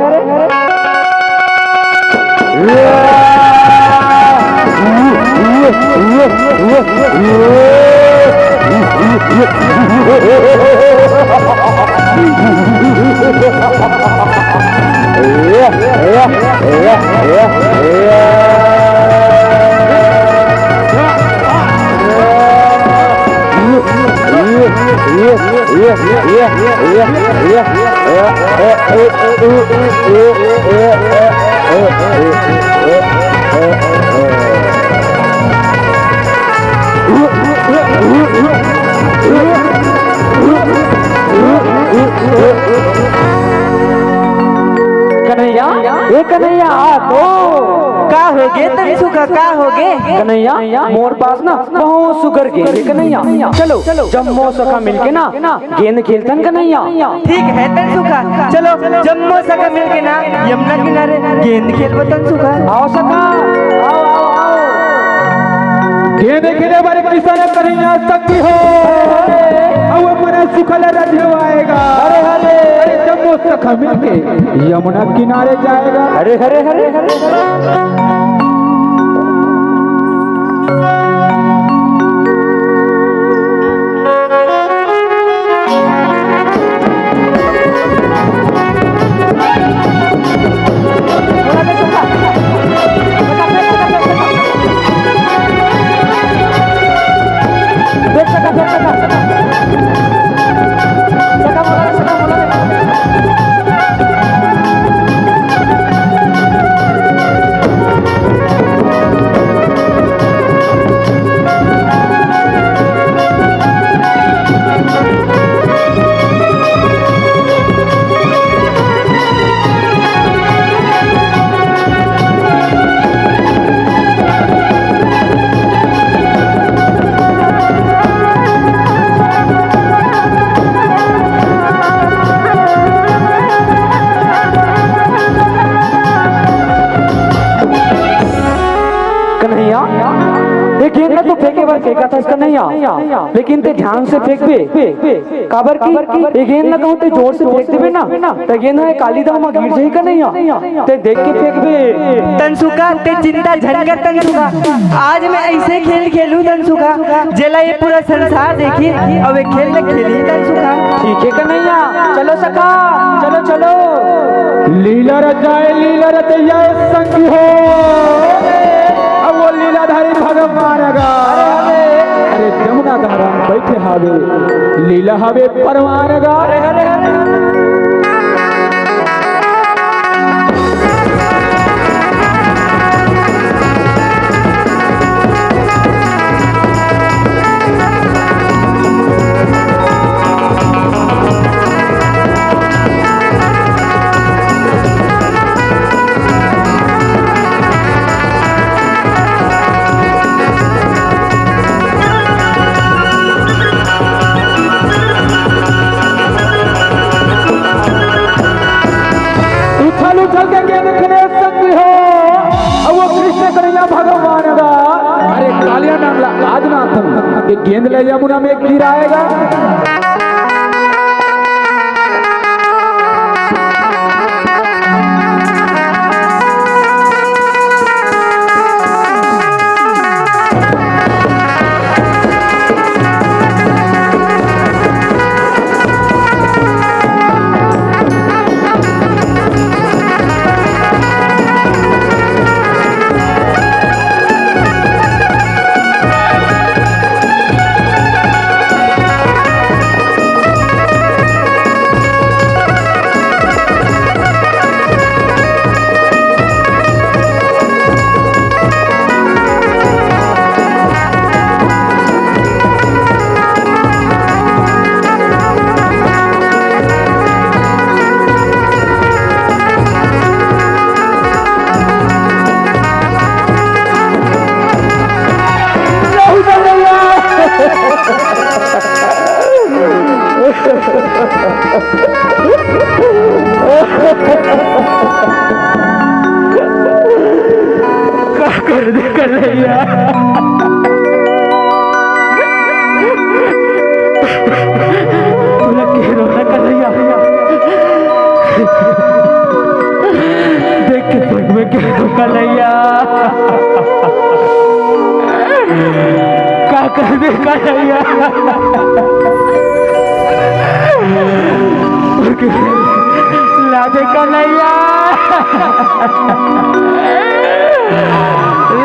C: कन्हैया ए कन्हैया तो का होगे तुम सुखा का होगे कन्हैया मोर पास ना बहुत सुगर गेंद कन्हैया चलो जम्मो सखा मिलके ना गेंद खेलतन कन्हैया ठीक है तन सुखा चलो जम्मो सखा मिलके ना यमुना किनारे गेंद खेलबो तन सुखा आओ सखा आओ आओ आओ
D: गेंद खेले बारे किसान कन्हैया संगी हो अब मने सुखल रजवाएगा।
C: हरे हरे
D: जम्मू सखा मिलके यमुना किनारे जाएगा।
C: हरे हरे हरे हरे गेंद तो फेंके बार फेंका था इसका नहीं लेकिन ते ध्यान से फेंक बे काबर की गेंद ना कहूं ते जोर से फेंक देबे ना ते गेंद है काली दाव में गिर जाई का नहीं ते देख के फेंक बे तनसुका ते चिंता झंझट तनसुका आज मैं ऐसे खेल खेलूं तनसुका जेला ये पूरा संसार देखी अब एक खेल खेली तनसुका ठीक है का नहीं चलो सखा चलो चलो
D: लीला रचाए लीला रचैया संग हो अब वो लीलाधारी भगवान गा अरे जमुना धारा बैठे हावे लीला हावे परवान गा। उछल के गेंद खेले संग हो अब वो कृष्ण कन्हैया भगवान गा अरे कालिया नाम आज ना ये गेंद ले यमुना में गिराएगा।
B: कर दे कन्हैया। तूने कह रो ना कन्हैया, देख के पग में कह रो कन्हैया, क्या कर दे कन्हैया। ला दे कन्हैया,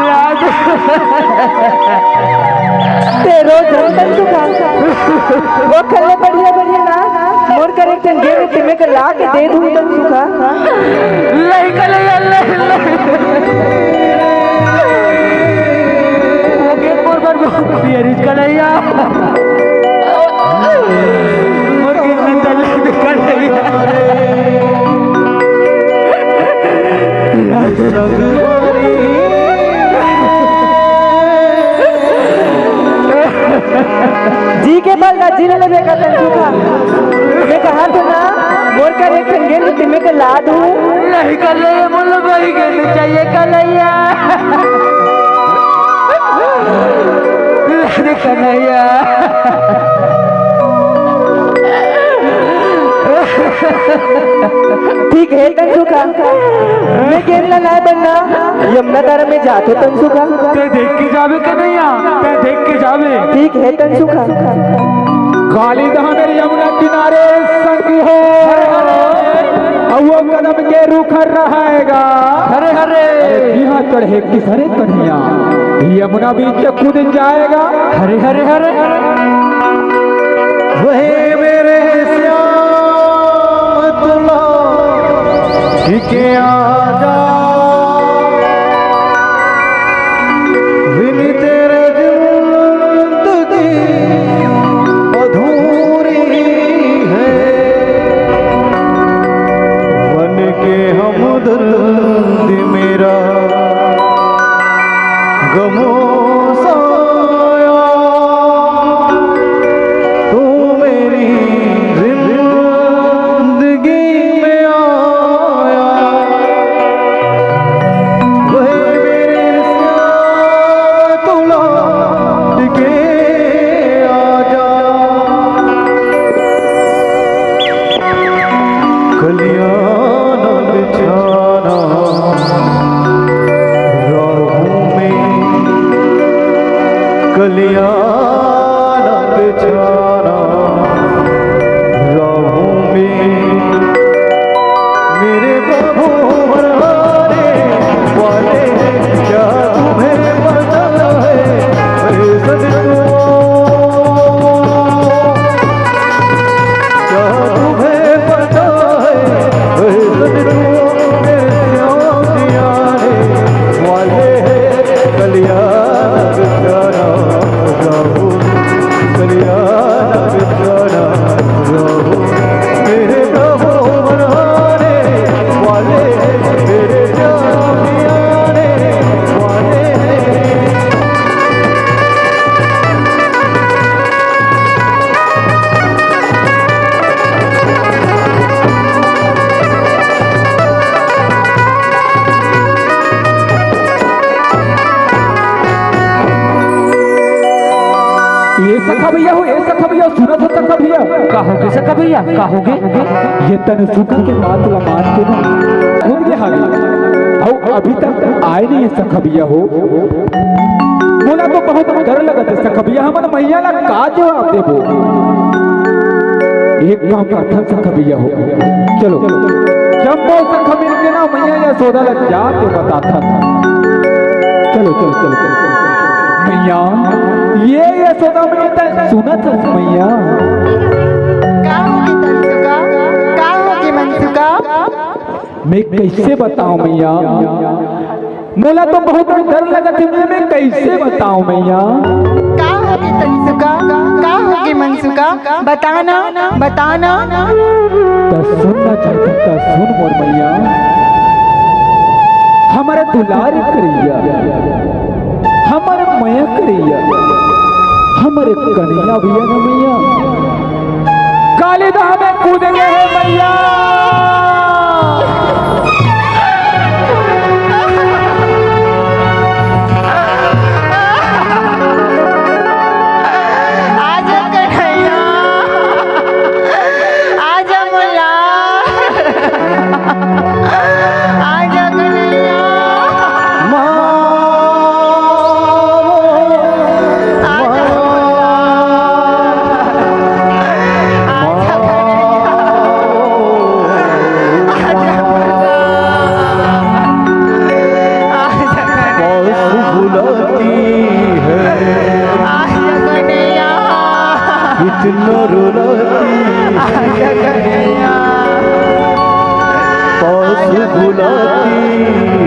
B: ला दे।
C: तेरो जंगल सुखा वो खल्ले बढ़िया बढ़िया ना मोर कर एक टंगे में तिमे के ला के दे दूं तन सुखा
B: नहीं कन्हैया, नहीं वो गेट मोर पर ये रिच कन्हैया, मोर गेट में तले दे कन्हैया।
C: जी के बल ना जी ने बेका तन सुखा मैं कहा तो ना मोर कर एक टंगे में तिमे के ला दूं।
B: नहीं कन्हैया, बोलो भाई गेट चाहिए कन्हैया, ला दे कन्हैया।
C: ठीक है तन सुखा मैं गेम ना लाए बनना यमुना धारा में जातो तन सुखा
B: ते देख के जावे कन्हैया, ते देख के जावे।
C: ठीक है तन सुखा
D: कालीदाह मेरी यमुना किनारे संगी हो, अब वो कदम के रूखर रहेगा।
B: हरे हरे
D: यहाँ चढ़े किसरे कन्हैया, यमुना बीच कूद जाएगा।
B: हरे हरे हरे
A: वही मेरे श्याम तुला के आजा, विनी तेरे जिंदगी अधूरी है, बन के हमदर्द मेरा गमो साया, तू मेरी जिंदगी में आया, वही मेरे श्याम तुला के आजा, कलियां न बिछाना राहों में, कलियां न बिछाना राहों में, मेरे प्रभु बनाने वाले क्या तुम्हें पता है, अरे सजनों क्या तुम्हें पता है, अरे सजनों मेरे श्याम जियाने वाले हैं, कलियां न बिछाना राहों, कलियां न बिछाना राहों, मेरे प्रभु बनाने वाले हैं, मेरे श्याम जियाने वाले हैं।
D: ये सखा भैया हो, ये सखा भैया सुनत हो सखा भैया,
B: कहोगे सका भैया, कहोगे।
D: ये तन सुखा के बात ला मान के ना खुद के हाल और अभी तक आए नहीं सखा भैया हो। मोला तो बहुत डर लगत है सखा भैया, हमन मैया ला का जवाब देबो। एक काम करथन सखा भैया हो, चलो जब वो सखा मिल के ना मैया या सोदा ला जाके बताता। चलो चलो चलो चलो मैया, ये सोदा मैया सुनत है मैया।
E: का होगी तनसुका, का होगी मनसुका,
D: मैं कैसे बताऊं मैया, मोला तो बहुत डर लगत है, मैं कैसे बताऊं मैया।
E: का होगी तनसुका, का होगी मनसुका, बताना बताना।
D: तो सुनना चाहता तो सुन मोर मैया, हमारे दुलार करिया, हमारे मैया करिया, हमारे कन्हैया भैया ना मैया, कालीदाह में कूद गए हैं मैया।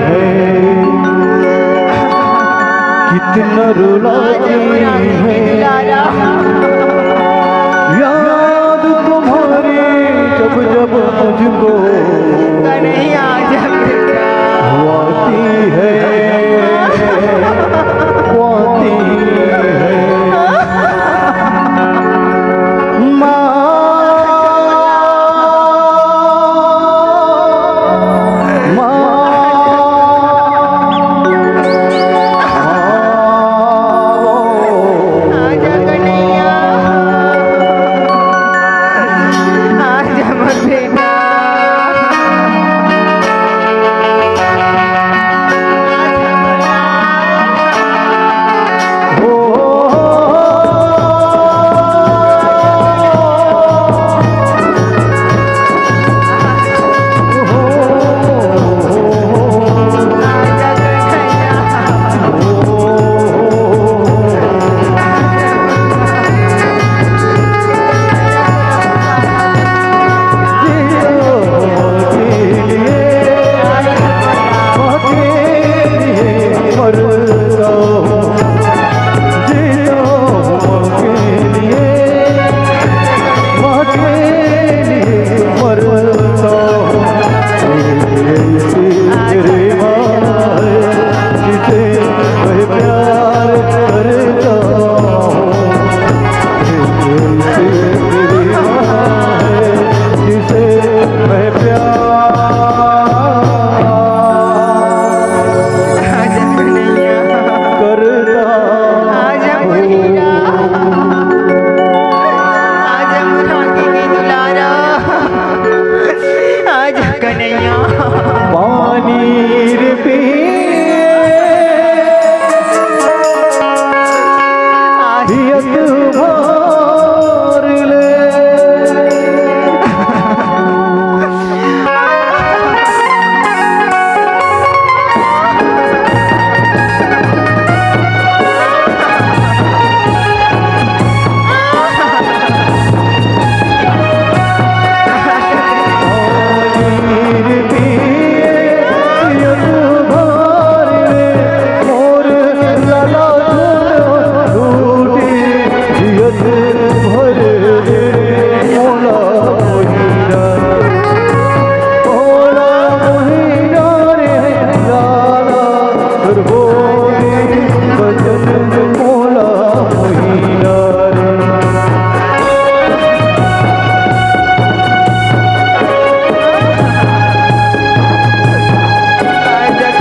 A: है कितना रुलाती है याद तुम्हारी जब जब मुझको
E: कन्हैया जब
A: आती है वो आती है माँ
E: आजा कन्हैया आजा मत बेटा आजा कन्हैया आजा कन्हैया आजा कन्हैया आजा मुरादी की दुलारा आजा कन्हैया
A: पानी रे पियत भर ले
E: आजा कन्हैया आजा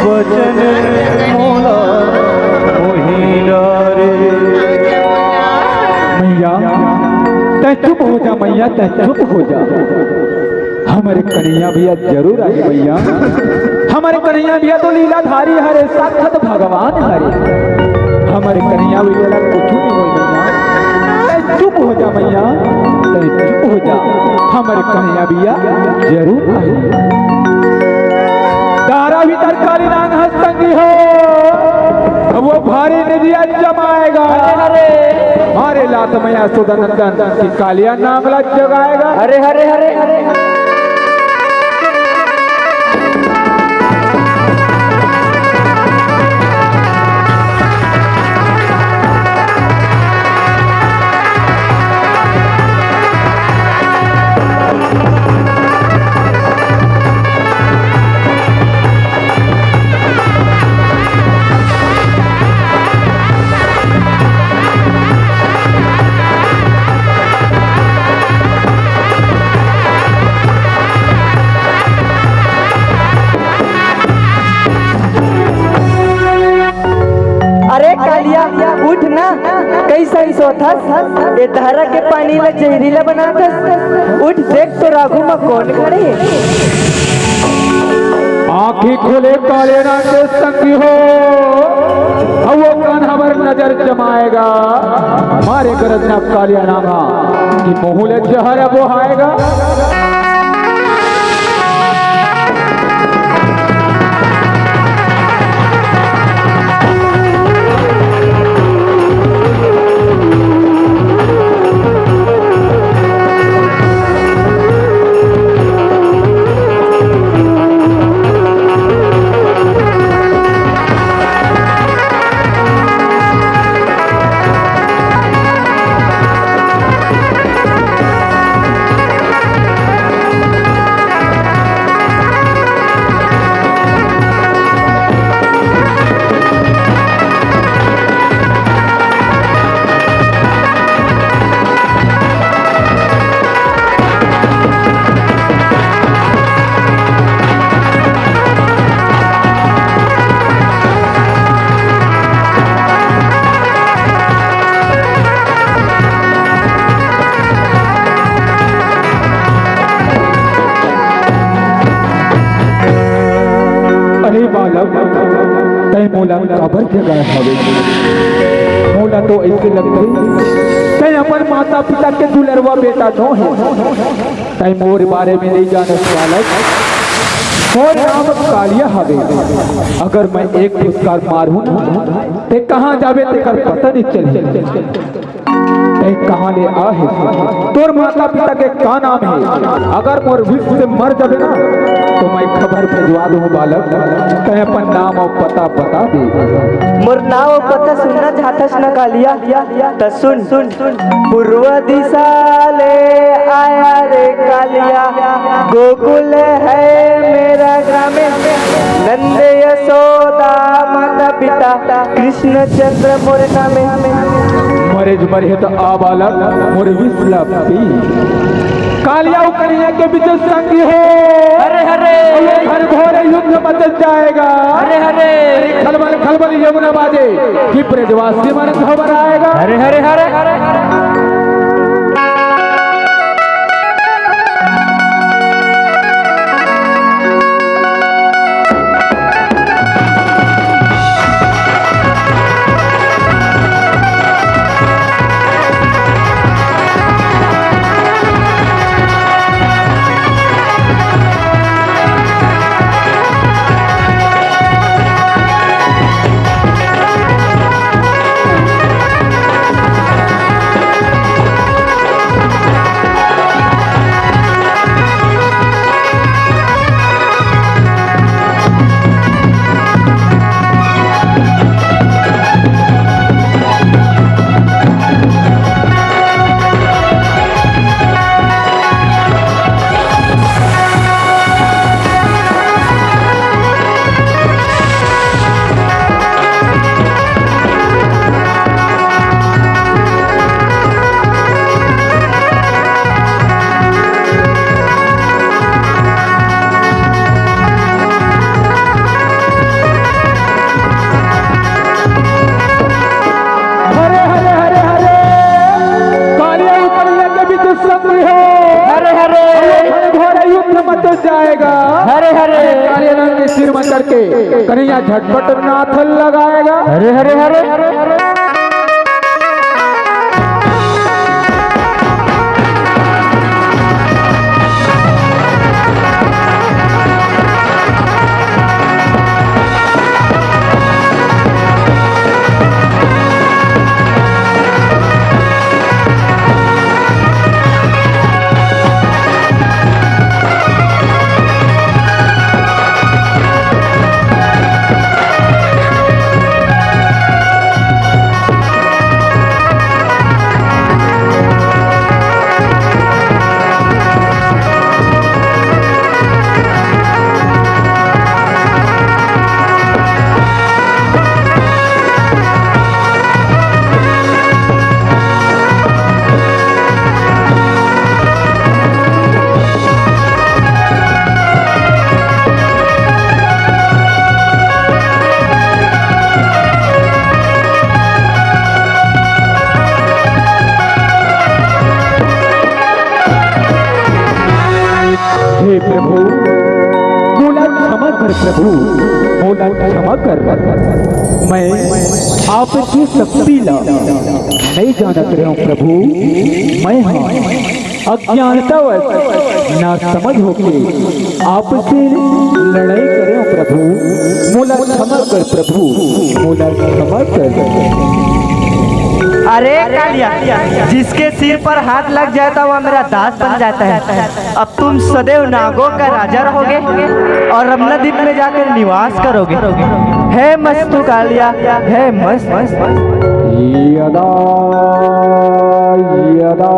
E: वचन मोला मोहिना रे
D: मैया तै चुप हो जा मैया, तै चुप हो जा। हमारे कन्हैया भैया जरूर आए मैया। हमारे कन्हैया भैया तो लीलाधारी हरे, साक्षात भगवान हरे। हमारे कन्हैया भैया ला कुछ नहीं हो मैया, तै चुप हो जा मैया, तै चुप हो जा। हमारे कन्हैया भैया जरूर आए। दारा भी तरकारी नांग हस्तंगी हो, वो भारी निधिया जमाएगा। हरे लात मैया सुदानंदन की कालिया नांगला जगाएगा।
C: हरे हरे हरे हरे हंस ये धारा के पानी ला जहरीला बना दस। उठ देख तो राघु में कौन खड़े है।
D: आंखें खोले काले रंग के संगी हो, अब वो कान्हा पर नजर जमाएगा। मारे गरजना कालिया नामा कि मोहले जहर वो आएगा। तय मोला काबर के गए हवे। मोला तो ऐसे लगते तय अपन माता पिता के दुलरवा बेटा नो है। तय मोर बारे में नहीं जाने बालक और नाम कालिया हवे। अगर मैं एक पुरस्कार मारूं ते कहाँ जावे ते कर पता नहीं चले। कहाँ ले आहे तोर माता पिता के का नाम है। अगर मोर विश्व से मर जावे ना तो मैं खबर भेजवा दूं बालक। कह अपन नाम और पता बता दे।
C: मोर नाम और पता सुनना चाहता न कालिया तो सुन सुन सुन। पूर्व दिशा ले आया रे कालिया, गोकुल है मेरा ग्राम। नंद यशोदा माता पिता कृष्ण चंद्र मोर नामे।
D: मरे मरे तो आ बालक मोर विश्व कालिया कन्हैया के बीच संगी हो।
C: हरे हरे
D: हर घोर युद्ध मच जाएगा।
C: हरे हरे
D: खलबल खलबल यमुना बाजे कि ब्रजवासी मन खबर आएगा।
C: हरे हरे हरे हरे
D: जाएगा।
C: हरे हरे
D: काले रंग के सिर में करके कन्हैया झटपट नाथ लगाएगा।
C: हरे हरे हरे हरे
D: कर प्रभु, मोला क्षमा कर। मैं आपकी शक्ति ला नहीं जानत रहा हूँ प्रभु। मैं अज्ञानतावश ना समझ होके आपसे लड़ाई करे हूँ प्रभु। मोला क्षमा कर प्रभु, मोला क्षमा कर।
E: अरे कालिया, जिसके सिर पर हाथ लग जाता वह मेरा दास बन जाता है। अब तुम सदैव नागों का राजा रहोगे और रमना द्वीप में जाकर निवास करोगे। है मस्त तू कालिया, है मस्त मस्त।
D: यदा यदा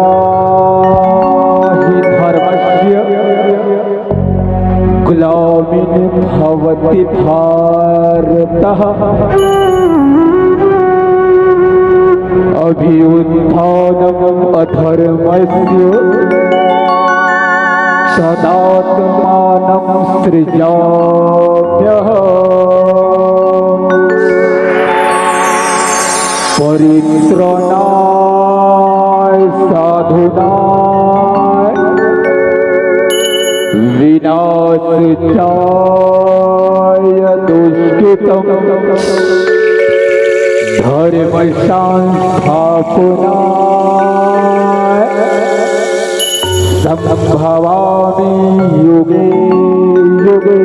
D: हि धर्मस्य ग्लानिर् भवति भारतः अभ्युत्थानम् अधर्मस्य तदात्मानं सृजाम्यहम् परित्राणाय साधूनां विनाशाय दुष्कृतं धर्म संस्थापनाय संभवामि युगे युगे।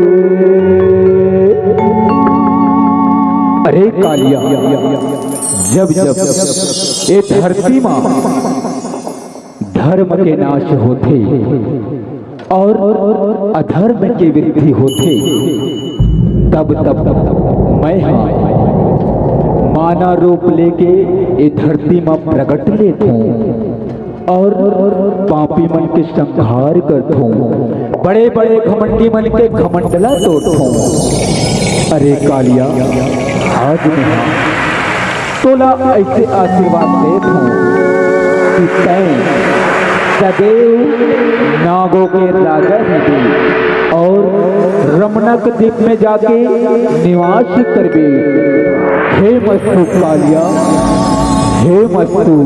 D: अरे कालिया, जब जब ये धरती मां धर्म के नाश होते और अधर्म के वृद्धि होते, तब तब मैं माना रूप लेके ये धरती मां प्रकट लेता हूँ और पापी मन के संहार करता हूँ, बड़े बड़े घमंडी मन के घमंडला तोड़ता हूँ। अरे कालिया, आज मैं तोला ऐसे आशीर्वाद देता हूँ कि तय सदैव नागों के राजा ही और रमणक द्वीप में जाके निवास करबे। हे मस्तु कालिया, हे मस्तु।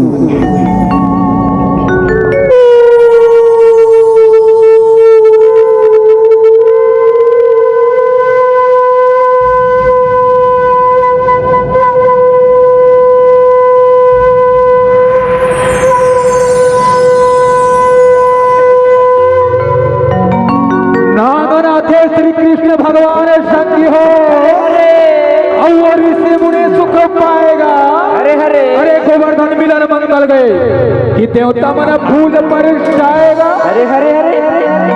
D: श्री कृष्ण भगवान संग हो और इससे मुने सुख पाएगा।
C: हरे हरे
D: अरे गोवर्धन मिलन मंगल गए कि देवता मन फूल पर जाएगा।
C: हरे हरे हरे हरे।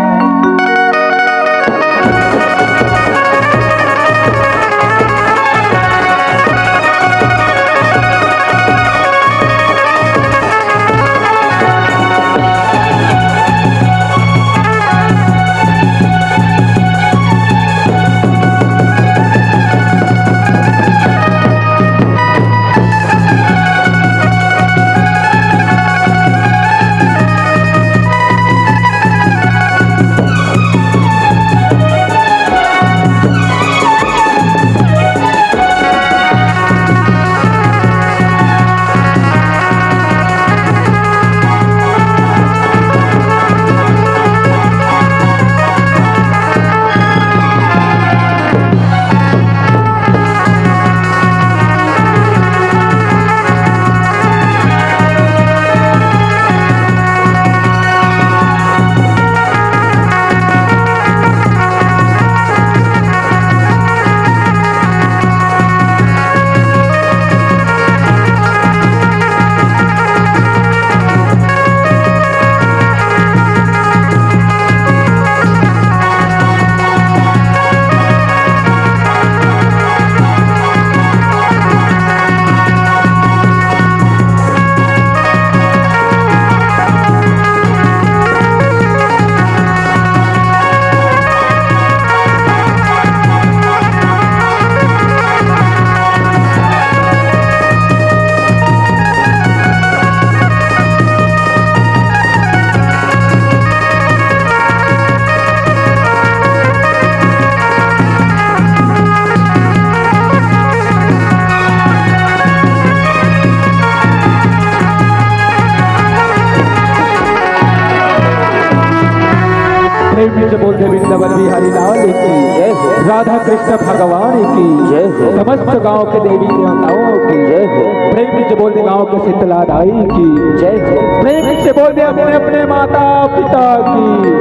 D: से बोलते वृंदावन बिहारी लाल की
B: जय हो।
D: राधा कृष्ण भगवान की
B: जय हो।
D: समस्त गांव के देवी देवताओं की
B: जय हो।
D: प्रेम से बोलते गांव के शीतला दाई की
B: जय हो।
D: प्रेम से बोलते अपने अपने माता पिता की